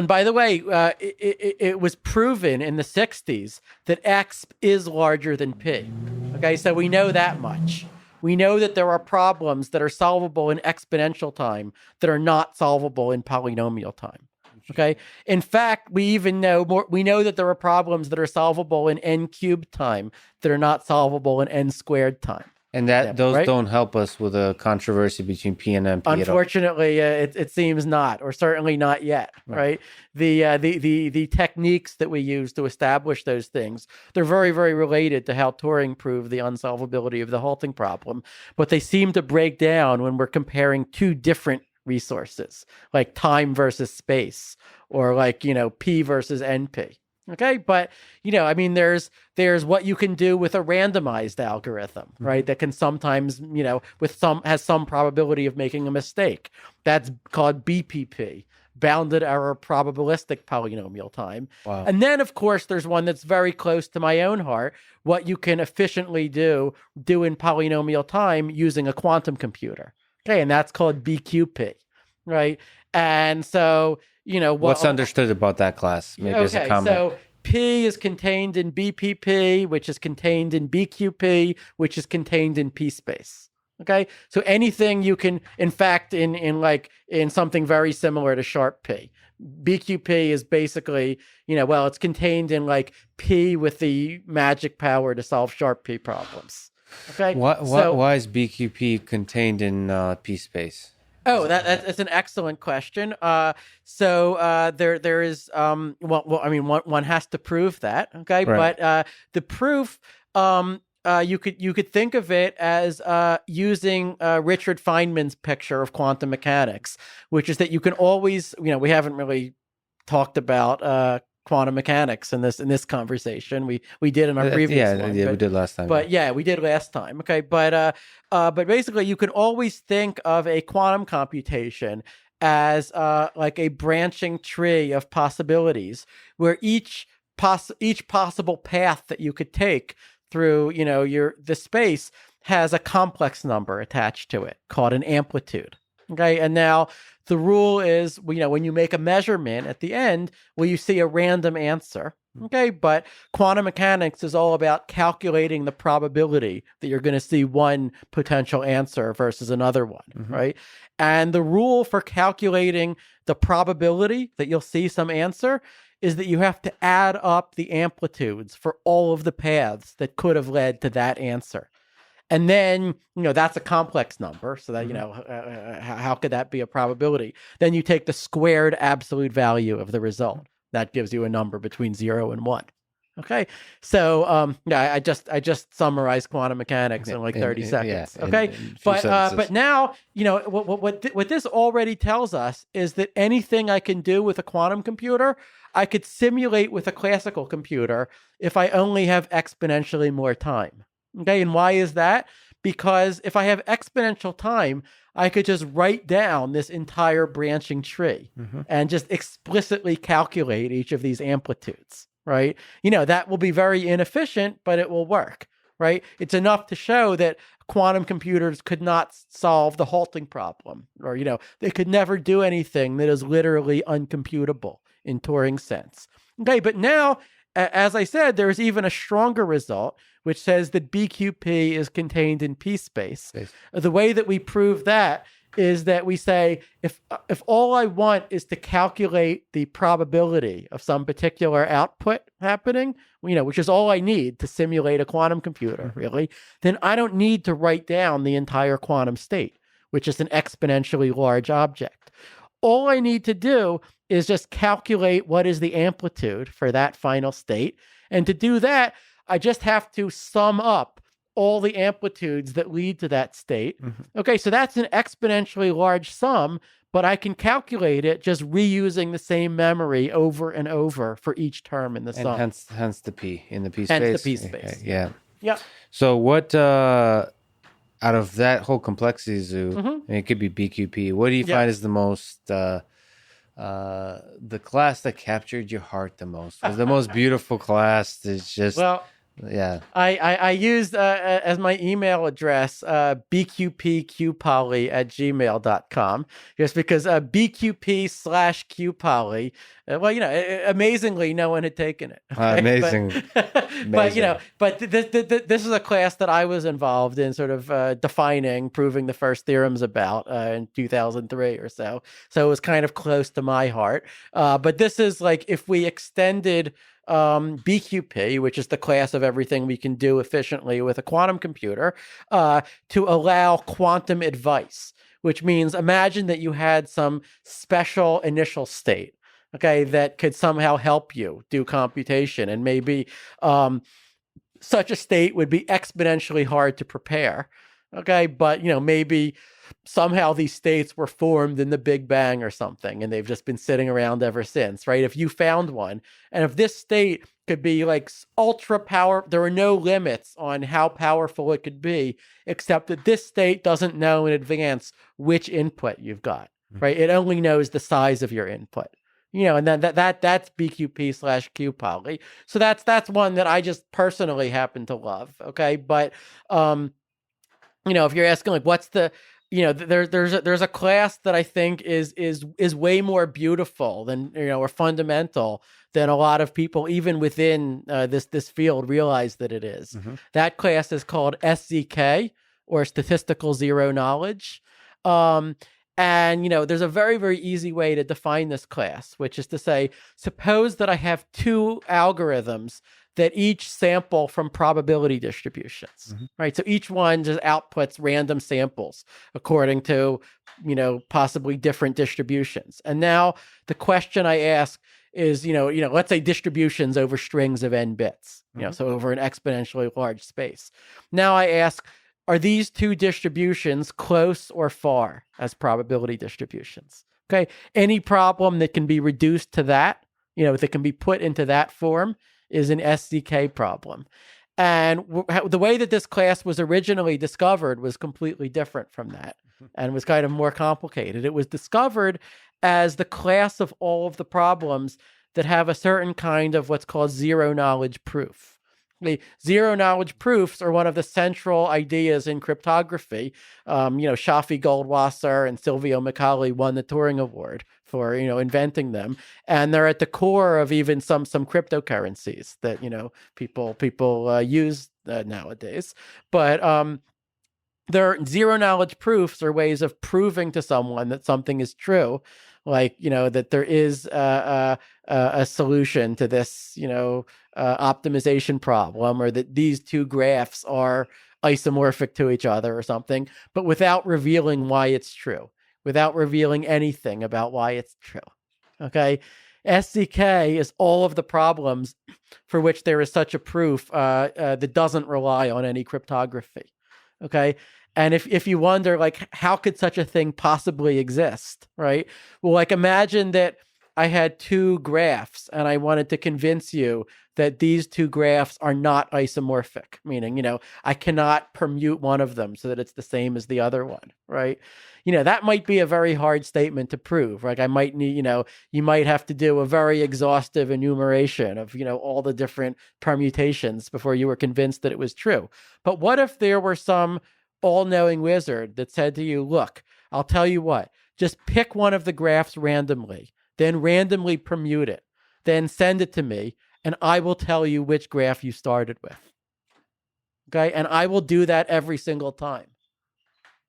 by the way, it was proven in the 60s that exp is larger than P. Okay, so we know that much. We know that there are problems that are solvable in exponential time that are not solvable in polynomial time. Okay. In fact, we even know more. We know that there are problems that are solvable in n cubed time that are not solvable in n squared time. And those don't help us with a controversy between P and NP. Unfortunately, it seems not, or certainly not yet. Right? The techniques that we use to establish those things, they're very, very related to how Turing proved the unsolvability of the halting problem, but they seem to break down when we're comparing two different resources, like time versus space, or like P versus NP. Okay, but there's what you can do with a randomized algorithm, right? That can sometimes, has some probability of making a mistake. That's called BPP, bounded error probabilistic polynomial time. Wow. And then, of course, there's one that's very close to my own heart, what you can efficiently do in polynomial time using a quantum computer. Okay, and that's called BQP, right? And so, what's understood about that class? Maybe as a comment. So P is contained in BPP, which is contained in BQP, which is contained in P space. Okay, so anything you can, in fact, in something very similar to sharp P. BQP is basically, it's contained in like P with the magic power to solve sharp P problems. Okay. Why is BQP contained in P space? Oh, that's an excellent question. So there is one has to prove that, okay? Right. But the proof you could think of it as using Richard Feynman's picture of quantum mechanics, which is that you can always, we haven't really talked about quantum mechanics in this conversation. We did in our previous one. We did last time. But we did last time. Okay, but basically you can always think of a quantum computation as like a branching tree of possibilities, where each possible path that you could take through the space has a complex number attached to it called an amplitude. Okay. And now the rule is, when you make a measurement at the end, you see a random answer. Okay. But quantum mechanics is all about calculating the probability that you're going to see one potential answer versus another one. Right. And the rule for calculating the probability that you'll see some answer is that you have to add up the amplitudes for all of the paths that could have led to that answer. And then, that's a complex number. So that, how could that be a probability? Then you take the squared absolute value of the result. That gives you a number between 0 and 1. Okay. So, I just summarized quantum mechanics in like 30 seconds. Okay. But now, what this already tells us is that anything I can do with a quantum computer, I could simulate with a classical computer if I only have exponentially more time. Okay. And why is that? Because if I have exponential time, I could just write down this entire branching tree and just explicitly calculate each of these amplitudes, right? That will be very inefficient, but it will work, right? It's enough to show that quantum computers could not solve the halting problem, or, they could never do anything that is literally uncomputable in Turing's sense. Okay. But now, as I said, there's even a stronger result, which says that BQP is contained in P space. The way that we prove that is that we say, if all I want is to calculate the probability of some particular output happening, which is all I need to simulate a quantum computer, really, then I don't need to write down the entire quantum state, which is an exponentially large object. All I need to do is just calculate what is the amplitude for that final state. And to do that, I just have to sum up all the amplitudes that lead to that state. Okay, so that's an exponentially large sum, but I can calculate it just reusing the same memory over and over for each term in the sum. Hence the P in the P space. Hence the P space. Yeah. Yeah. So what, out of that whole complexity zoo, it could be BQP, what do you find is the most... the class that captured your heart the most, was the most beautiful class? It's just I used as my email address bqpqpoly@gmail.com, just because bqp/qpoly, amazingly no one had taken it. Okay? Amazing. But this is a class that I was involved in, sort of proving the first theorems about in 2003 or so. So it was kind of close to my heart. But this is like, if we extended BQP, which is the class of everything we can do efficiently with a quantum computer, to allow quantum advice, which means imagine that you had some special initial state, okay, that could somehow help you do computation, and maybe such a state would be exponentially hard to prepare, okay, but maybe somehow these states were formed in the Big Bang or something, and they've just been sitting around ever since, right? If you found one, and if this state could be like ultra power, there are no limits on how powerful it could be, except that this state doesn't know in advance which input you've got, right? It only knows the size of your input. And then that's BQP/qpoly. So that's one that I just personally happen to love. Okay. But, if you're asking like, what's the, there's a class that I think is way more beautiful than, or fundamental than a lot of people, even within this field, realize that it is. That class is called SZK, or Statistical Zero Knowledge. And, there's a very, very easy way to define this class, which is to say, suppose that I have two algorithms that each sample from probability distributions, right? So each one just outputs random samples according to, possibly different distributions. And now the question I ask is, let's say distributions over strings of n bits, so over an exponentially large space. Now I ask, are these two distributions close or far as probability distributions? Okay. Any problem that can be reduced to that, that can be put into that form, is an SZK problem. And the way that this class was originally discovered was completely different from that, and was kind of more complicated. It was discovered as the class of all of the problems that have a certain kind of what's called zero knowledge proof. The zero knowledge proofs are one of the central ideas in cryptography. Shafi Goldwasser and Silvio Micali won the Turing Award for inventing them, and they're at the core of even some cryptocurrencies that people use nowadays. But their zero knowledge proofs are ways of proving to someone that something is true, like that there is a solution to this optimization problem, or that these two graphs are isomorphic to each other or something, but without revealing why it's true, without revealing anything about why it's true. Okay. SDK is all of the problems for which there is such a proof that doesn't rely on any cryptography. Okay. And if you wonder, like, how could such a thing possibly exist, right? Well, like, imagine that I had two graphs and I wanted to convince you that these two graphs are not isomorphic, meaning, I cannot permute one of them so that it's the same as the other one, right? That might be a very hard statement to prove. Like, I might need, you might have to do a very exhaustive enumeration of, all the different permutations before you were convinced that it was true. But what if there were some all-knowing wizard that said to you, look, I'll tell you what, just pick one of the graphs randomly, then randomly permute it, then send it to me, and I will tell you which graph you started with. Okay? And I will do that every single time.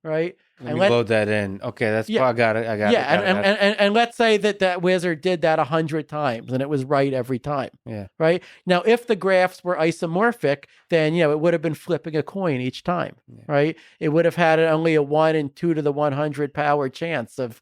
Right? Let me load that in. Okay, that's I got it. And let's say that wizard did that 100 times and it was right every time. Yeah. Right? Now, if the graphs were isomorphic, then it would have been flipping a coin each time. Yeah. Right? It would have had only a 1 in 2 to the 100 power chance of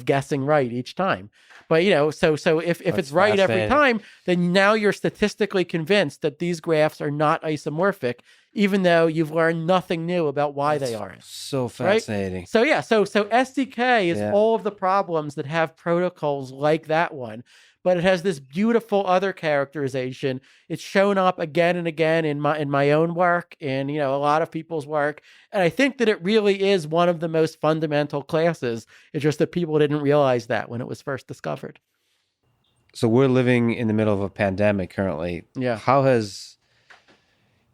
guessing right each time. But so if it's right every time, then now you're statistically convinced that these graphs are not isomorphic, even though you've learned nothing new about why they aren't. So fascinating. Right? So SDK is all of the problems that have protocols like that one, but it has this beautiful other characterization. It's shown up again and again in my own work, in a lot of people's work, and I think that it really is one of the most fundamental classes. It's just that people didn't realize that when it was first discovered. So we're living in the middle of a pandemic currently. Yeah. How has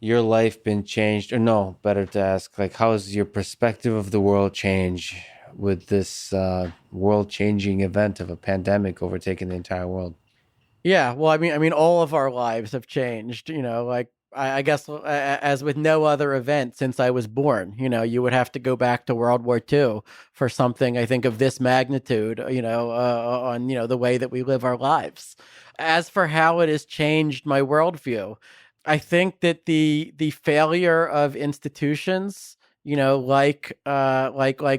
your life been changed? Or no, better to ask, like, how has your perspective of the world changed with this world-changing event of a pandemic overtaking the entire world? Yeah, well, I mean, all of our lives have changed. Like, I guess as with no other event since I was born, you would have to go back to World War II for something, I think, of this magnitude, on the way that we live our lives. As for how it has changed my worldview, I think that the failure of institutions, like the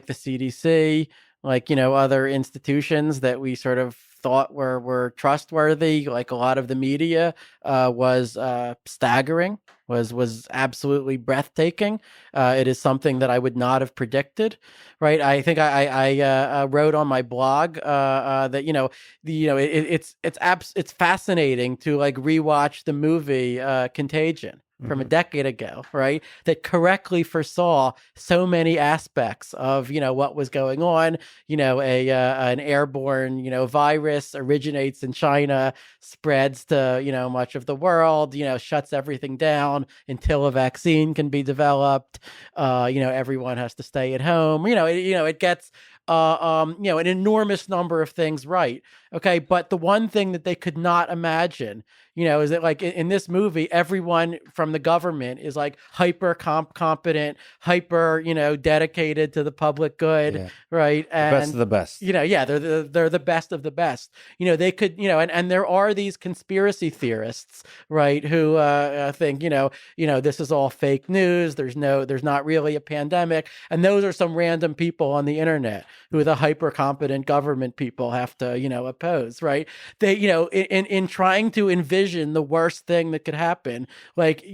CDC, like other institutions that we sort of thought were trustworthy, like a lot of the media, was staggering, was absolutely breathtaking. It is something that I would not have predicted, right? I think I wrote on my blog that it's fascinating to like rewatch the movie Contagion from a decade ago, right? That correctly foresaw so many aspects of, what was going on. An airborne, virus originates in China, spreads to, much of the world, shuts everything down until a vaccine can be developed. Everyone has to stay at home. It gets an enormous number of things right. Okay. But the one thing that they could not imagine, is that like in this movie, everyone from the government is like hyper competent, hyper, dedicated to the public good. Right. And the best of the best. They're the best of the best. They could, and there are these conspiracy theorists, right, who think, this is all fake news. There's not really a pandemic. And those are some random people on the internet who the hyper competent government people have to, oppose, right? They, in trying to envision the worst thing that could happen, like,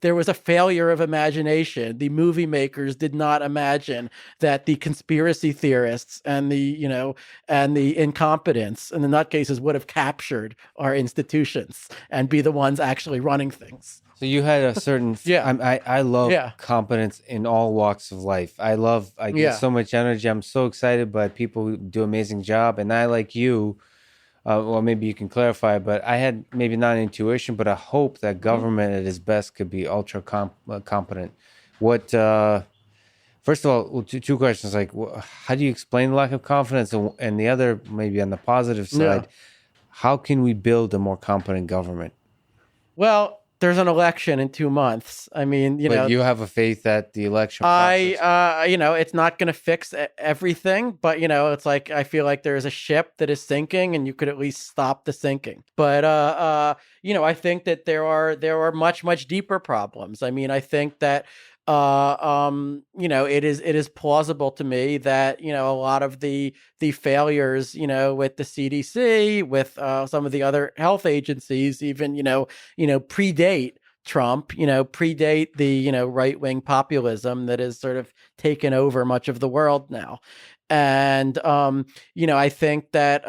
there was a failure of imagination. The movie makers did not imagine that the conspiracy theorists and the incompetents and the nutcases would have captured our institutions and be the ones actually running things. So you had a certain, I love competence in all walks of life. I get so much energy. I'm so excited by people who do an amazing job. And I, like you, well, maybe you can clarify, but I had maybe not an intuition, but a hope that government at its best could be ultra competent. What, first of all, well, two questions. Like, how do you explain the lack of confidence? And the other, maybe on the positive Yeah. side, how can we build a more competent government? Well, there's an election in 2 months. I mean, But you have a faith that the election process. it's not going to fix everything, but it's like I feel like there's a ship that is sinking, and you could at least stop the sinking. But I think that there are much deeper problems. I mean, I think that it is plausible to me that a lot of the failures with the CDC, with some of the other health agencies, even predate Trump, predate the right-wing populism that has sort of taken over much of the world now. And I think that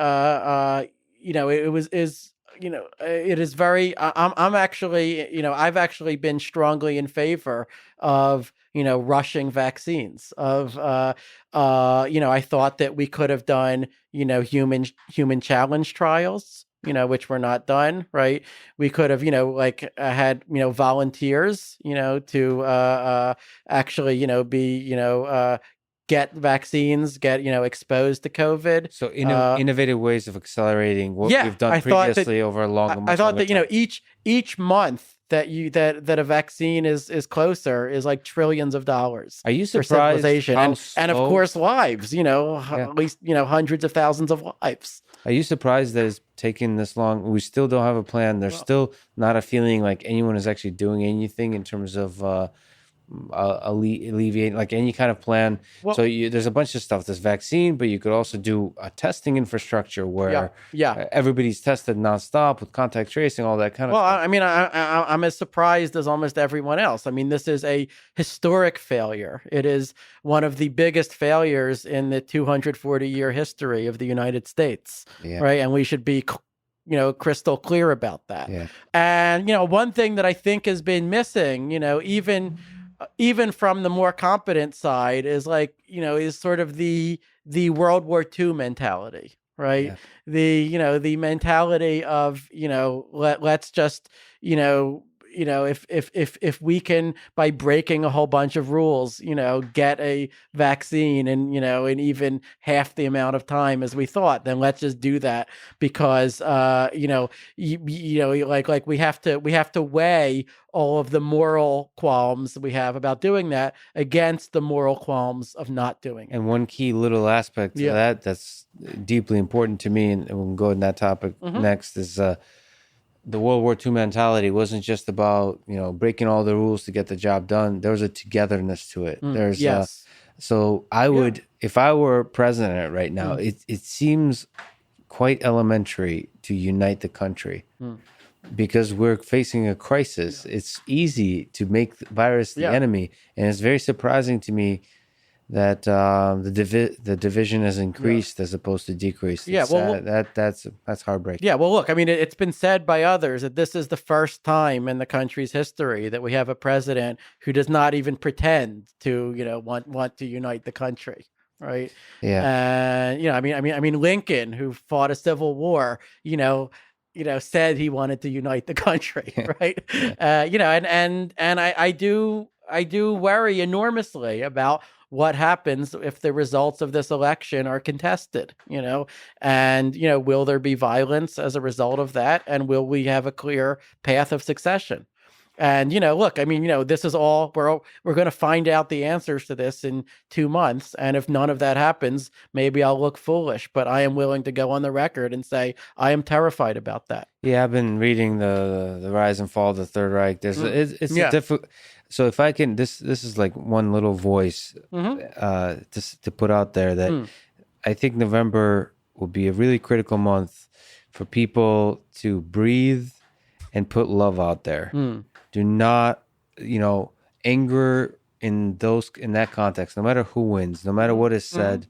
it is very. I'm actually, I've actually been strongly in favor of rushing vaccines. I thought that we could have done human challenge trials, which were not done. Right? We could have had volunteers, to actually be get vaccines, get exposed to COVID. So innovative ways of accelerating what we've done previously over a longer. I thought that each month that a vaccine is closer is like trillions of dollars. Are you surprised? For civilization and of course lives. At least hundreds of thousands of lives. Are you surprised that it's taken this long? We still don't have a plan. There's still not a feeling like anyone is actually doing anything in terms of alleviate like any kind of plan. So there's a bunch of stuff. There's vaccine, but you could also do a testing infrastructure where everybody's tested nonstop with contact tracing, all that kind of stuff. I mean, I'm as surprised as almost everyone else. I mean, this is a historic failure. It is one of the biggest failures in the 240-year history of the United States, right? And we should be crystal clear about that. And one thing that I think has been missing, even from the more competent side, is is sort of the World War II mentality, right? The mentality of let's just if we can, by breaking a whole bunch of rules, get a vaccine in even half the amount of time as we thought, then let's just do that, because we have to weigh all of the moral qualms we have about doing that against the moral qualms of not doing it. And one key little aspect to that that's deeply important to me, and we'll go in that topic next, is the World War II mentality wasn't just about, breaking all the rules to get the job done. There was a togetherness to it. So I would, if I were president right now, it seems quite elementary to unite the country because we're facing a crisis. It's easy to make the virus the enemy. And it's very surprising to me that the division has increased as opposed to decreased. That's heartbreaking. Yeah, well, look, I mean, it's been said by others that this is the first time in the country's history that we have a president who does not even pretend to, want to unite the country, right? And I mean, Lincoln, who fought a civil war, said he wanted to unite the country, right? And I do worry enormously about what happens if the results of this election are contested, and, will there be violence as a result of that? And will we have a clear path of succession? And, look, I mean, this is all, we're going to find out the answers to this in 2 months. And if none of that happens, maybe I'll look foolish, but I am willing to go on the record and say, I am terrified about that. Yeah, I've been reading the rise and fall of the Third Reich. It's a difficult. So if I can, this is like one little voice to put out there that I think November will be a really critical month for people to breathe and put love out there. Do not, anger in that context, no matter who wins, no matter what is said,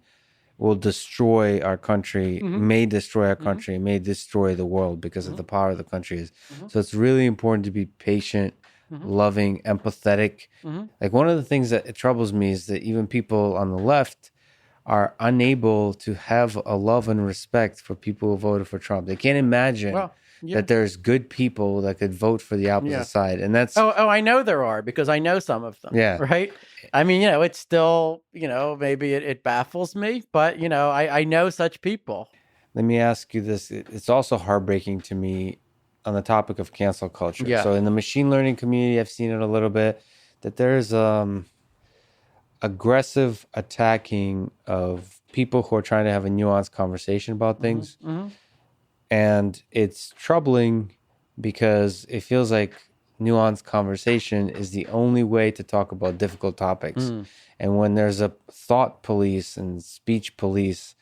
will destroy our country, may destroy our country, may destroy the world because of the power of the country is. So it's really important to be patient, loving, empathetic. Like one of the things that troubles me is that even people on the left are unable to have a love and respect for people who voted for Trump. They can't imagine Well, yeah. that there's good people that could vote for the opposite Yeah. side. And that's, Oh, I know there are, because I know some of them. yeah. Right. I mean, it's still, maybe it baffles me, but, I know such people. Let me ask you this. It's also heartbreaking to me on the topic of cancel culture. Yeah. So in the machine learning community, I've seen it a little bit, that there's aggressive attacking of people who are trying to have a nuanced conversation about things. Mm-hmm. And it's troubling because it feels like nuanced conversation is the only way to talk about difficult topics. And when there's a thought police and speech police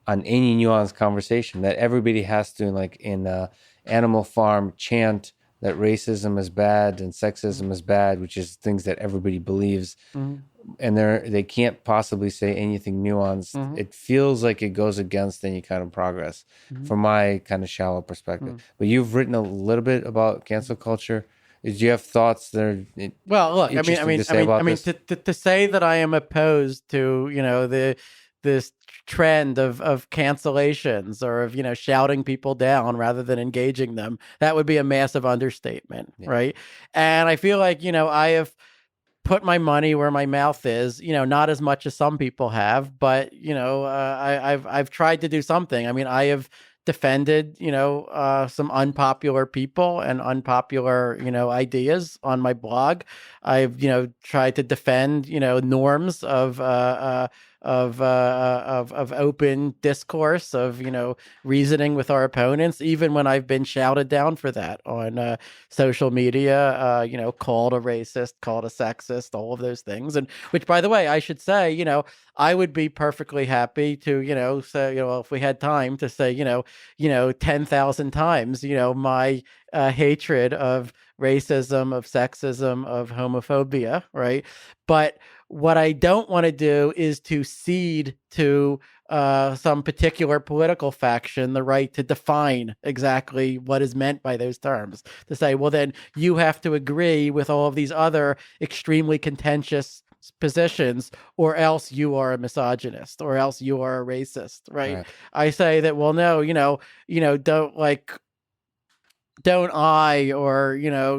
on any nuanced conversation, that everybody has to, like in Animal Farm, chant that racism is bad and sexism is bad, which is things that everybody believes, and they can't possibly say anything nuanced. It feels like it goes against any kind of progress from my kind of shallow perspective. But you've written a little bit about cancel culture. Do you have thoughts that are well, look, to say that I am opposed to, this trend of cancellations or of, shouting people down rather than engaging them, that would be a massive understatement. Yeah. Right. And I feel like, I have put my money where my mouth is, not as much as some people have, but, I've tried to do something. I mean, I have defended, some unpopular people and unpopular, ideas on my blog. I've, tried to defend, norms of open discourse, of reasoning with our opponents, even when I've been shouted down for that on social media, called a racist, called a sexist, all of those things. And which, by the way, I should say, I would be perfectly happy to, say, if we had time to say, 10,000 times, my hatred of racism, of sexism, of homophobia, right? But what I don't want to do is to cede to some particular political faction the right to define exactly what is meant by those terms. To say, well, then you have to agree with all of these other extremely contentious positions, or else you are a misogynist, or else you are a racist, right? I say that, well, no, don't I, or,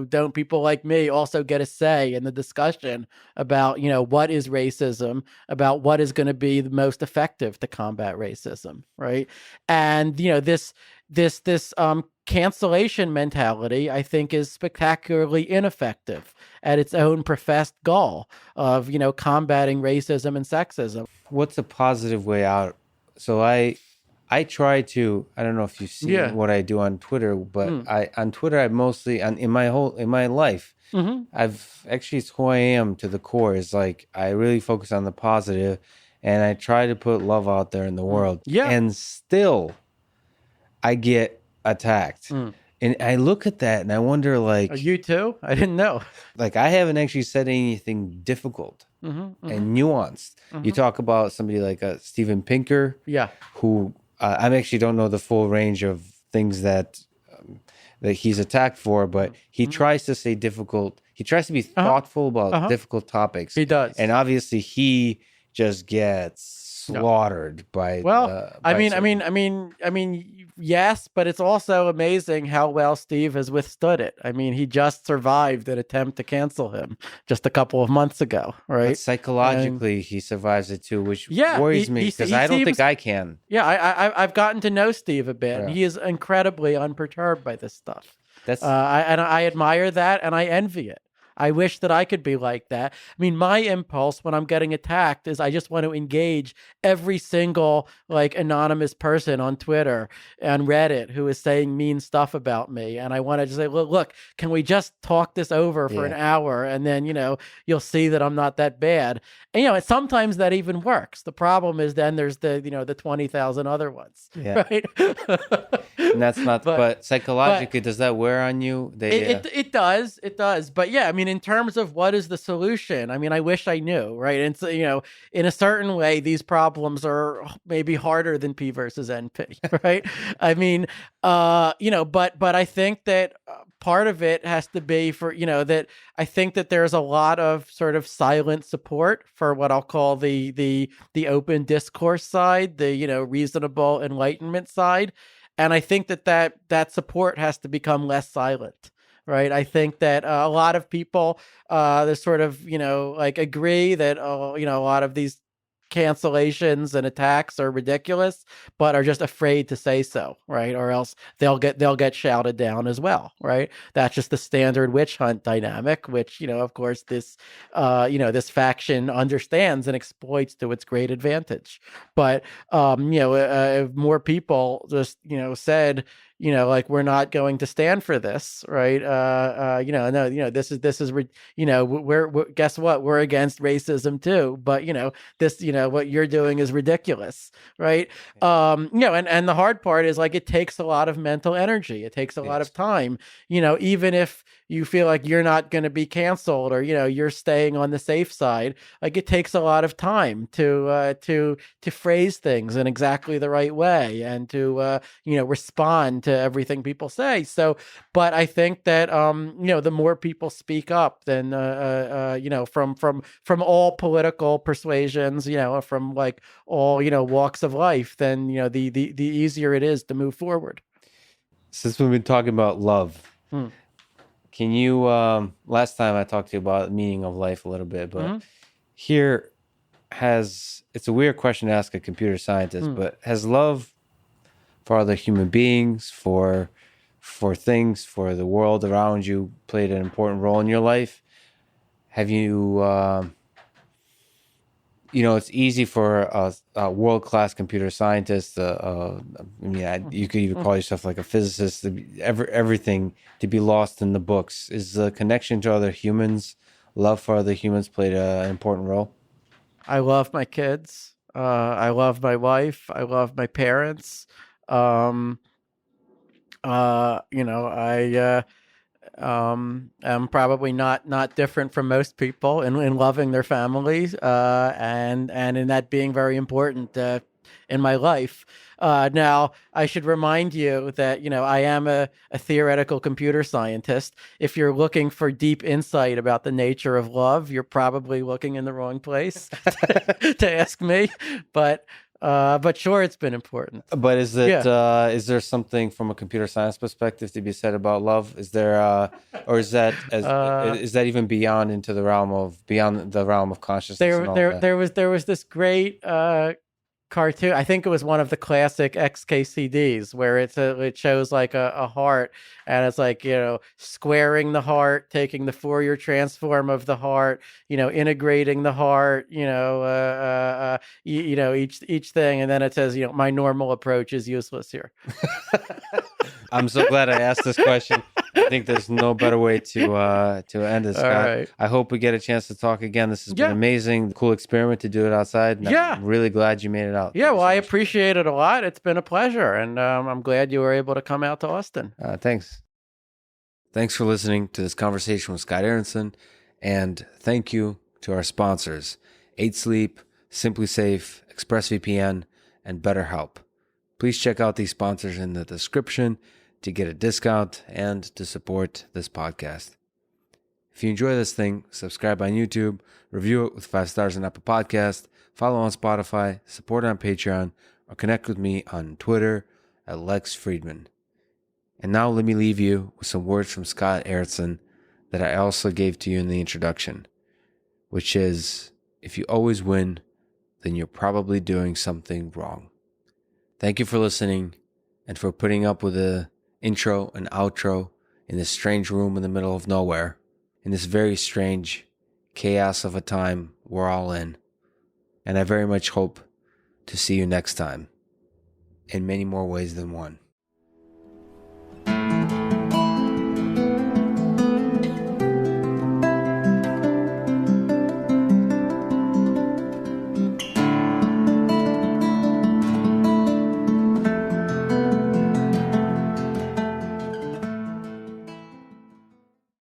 don't people like me also get a say in the discussion about, what is racism, about what is going to be the most effective to combat racism, right? And, this cancellation mentality, I think, is spectacularly ineffective at its own professed goal of, combating racism and sexism. What's a positive way out? So I try to, I don't know if you see what I do on Twitter, but on Twitter, I mostly, in my life, I've actually, it's who I am to the core. Is like, I really focus on the positive, and I try to put love out there in the world. Yeah. And still, I get attacked. And I look at that and I wonder, like, you too? I didn't know. Like, I haven't actually said anything difficult and nuanced. You talk about somebody like Steven Pinker, who I actually don't know the full range of things that he's attacked for, but he tries to say difficult. He tries to be thoughtful about difficult topics. He does, and obviously he just gets slaughtered by. Well, I mean, yes, but it's also amazing how well Steve has withstood it. I mean, he just survived an attempt to cancel him just a couple of months ago, right? But psychologically, he survives it too, which worries me, because I don't think I can. Yeah, I've gotten to know Steve a bit. Yeah. He is incredibly unperturbed by this stuff. I admire that, and I envy it. I wish that I could be like that. I mean, my impulse when I'm getting attacked is I just want to engage every single anonymous person on Twitter and Reddit who is saying mean stuff about me. And I want to just say, look, can we just talk this over for an hour? And then, you'll see that I'm not that bad. And, sometimes that even works. The problem is then there's the 20,000 other ones. Yeah. Right. And that's not, but psychologically, does that wear on you? It does. It does. But yeah, I mean, in terms of what is the solution, I mean, I wish I knew, right? And so, in a certain way, these problems are maybe harder than P versus NP, right? I mean, but I think that part of it has to be for, that I think that there's a lot of sort of silent support for what I'll call the open discourse side, the, reasonable enlightenment side. And I think that support has to become less silent. Right. I think that a lot of people, they sort of, like agree that, a lot of these cancellations and attacks are ridiculous, but are just afraid to say so, right? Or else they'll get shouted down as well, right? That's just the standard witch hunt dynamic, which, of course, this faction understands and exploits to its great advantage. But if more people just said, like, we're not going to stand for this, right? No, this is we're guess what? We're against racism too, but this, what you're doing is ridiculous, right? And the hard part is, like, it takes a lot of mental energy. It takes a lot of time, even if you feel like you're not going to be canceled, or, you're staying on the safe side. Like, it takes a lot of time to phrase things in exactly the right way, and to, respond to everything people say. So, but I think that, the more people speak up, then, from all political persuasions, from, like, all, walks of life, then, the easier it is to move forward. Since we've been talking about love, can you, last time I talked to you about the meaning of life a little bit, but here it's a weird question to ask a computer scientist, but has love for other human beings, for things, for the world around you, played an important role in your life? Have you, it's easy for a world-class computer scientist, you could even call yourself like a physicist, everything to be lost in the books. Is the connection to other humans, love for other humans, played an important role? I love my kids. I love my wife. I love my parents. I am probably not different from most people in loving their families, and in that being very important in my life. Now, I should remind you that, I am a theoretical computer scientist. If you're looking for deep insight about the nature of love, you're probably looking in the wrong place to ask me. But sure, it's been important. But is there something from a computer science perspective to be said about love? Is there, or is that is that even beyond the realm of consciousness? There was this great cartoon. I think it was one of the classic XKCDs where it shows like a heart, and it's like, squaring the heart, taking the Fourier transform of the heart, integrating the heart, each thing, and then it says, my normal approach is useless here. I'm so glad I asked this question. I think there's no better way to end this, Scott. Right. I hope we get a chance to talk again. This has been amazing. Cool experiment to do it outside. And I'm really glad you made it out. Yeah, well, I appreciate it a lot. It's been a pleasure. And I'm glad you were able to come out to Austin. Thanks. Thanks for listening to this conversation with Scott Aaronson. And thank you to our sponsors, 8 Sleep, Simply Safe, ExpressVPN, and BetterHelp. Please check out these sponsors in the description to get a discount and to support this podcast. If you enjoy this thing, subscribe on YouTube, review it with 5 stars on Apple Podcast, follow on Spotify, support on Patreon, or connect with me on Twitter at Lex Friedman. And now let me leave you with some words from Scott Aaronson that I also gave to you in the introduction, which is, if you always win, then you're probably doing something wrong. Thank you for listening and for putting up with the intro and outro in this strange room in the middle of nowhere, in this very strange chaos of a time we're all in. And I very much hope to see you next time, in many more ways than one.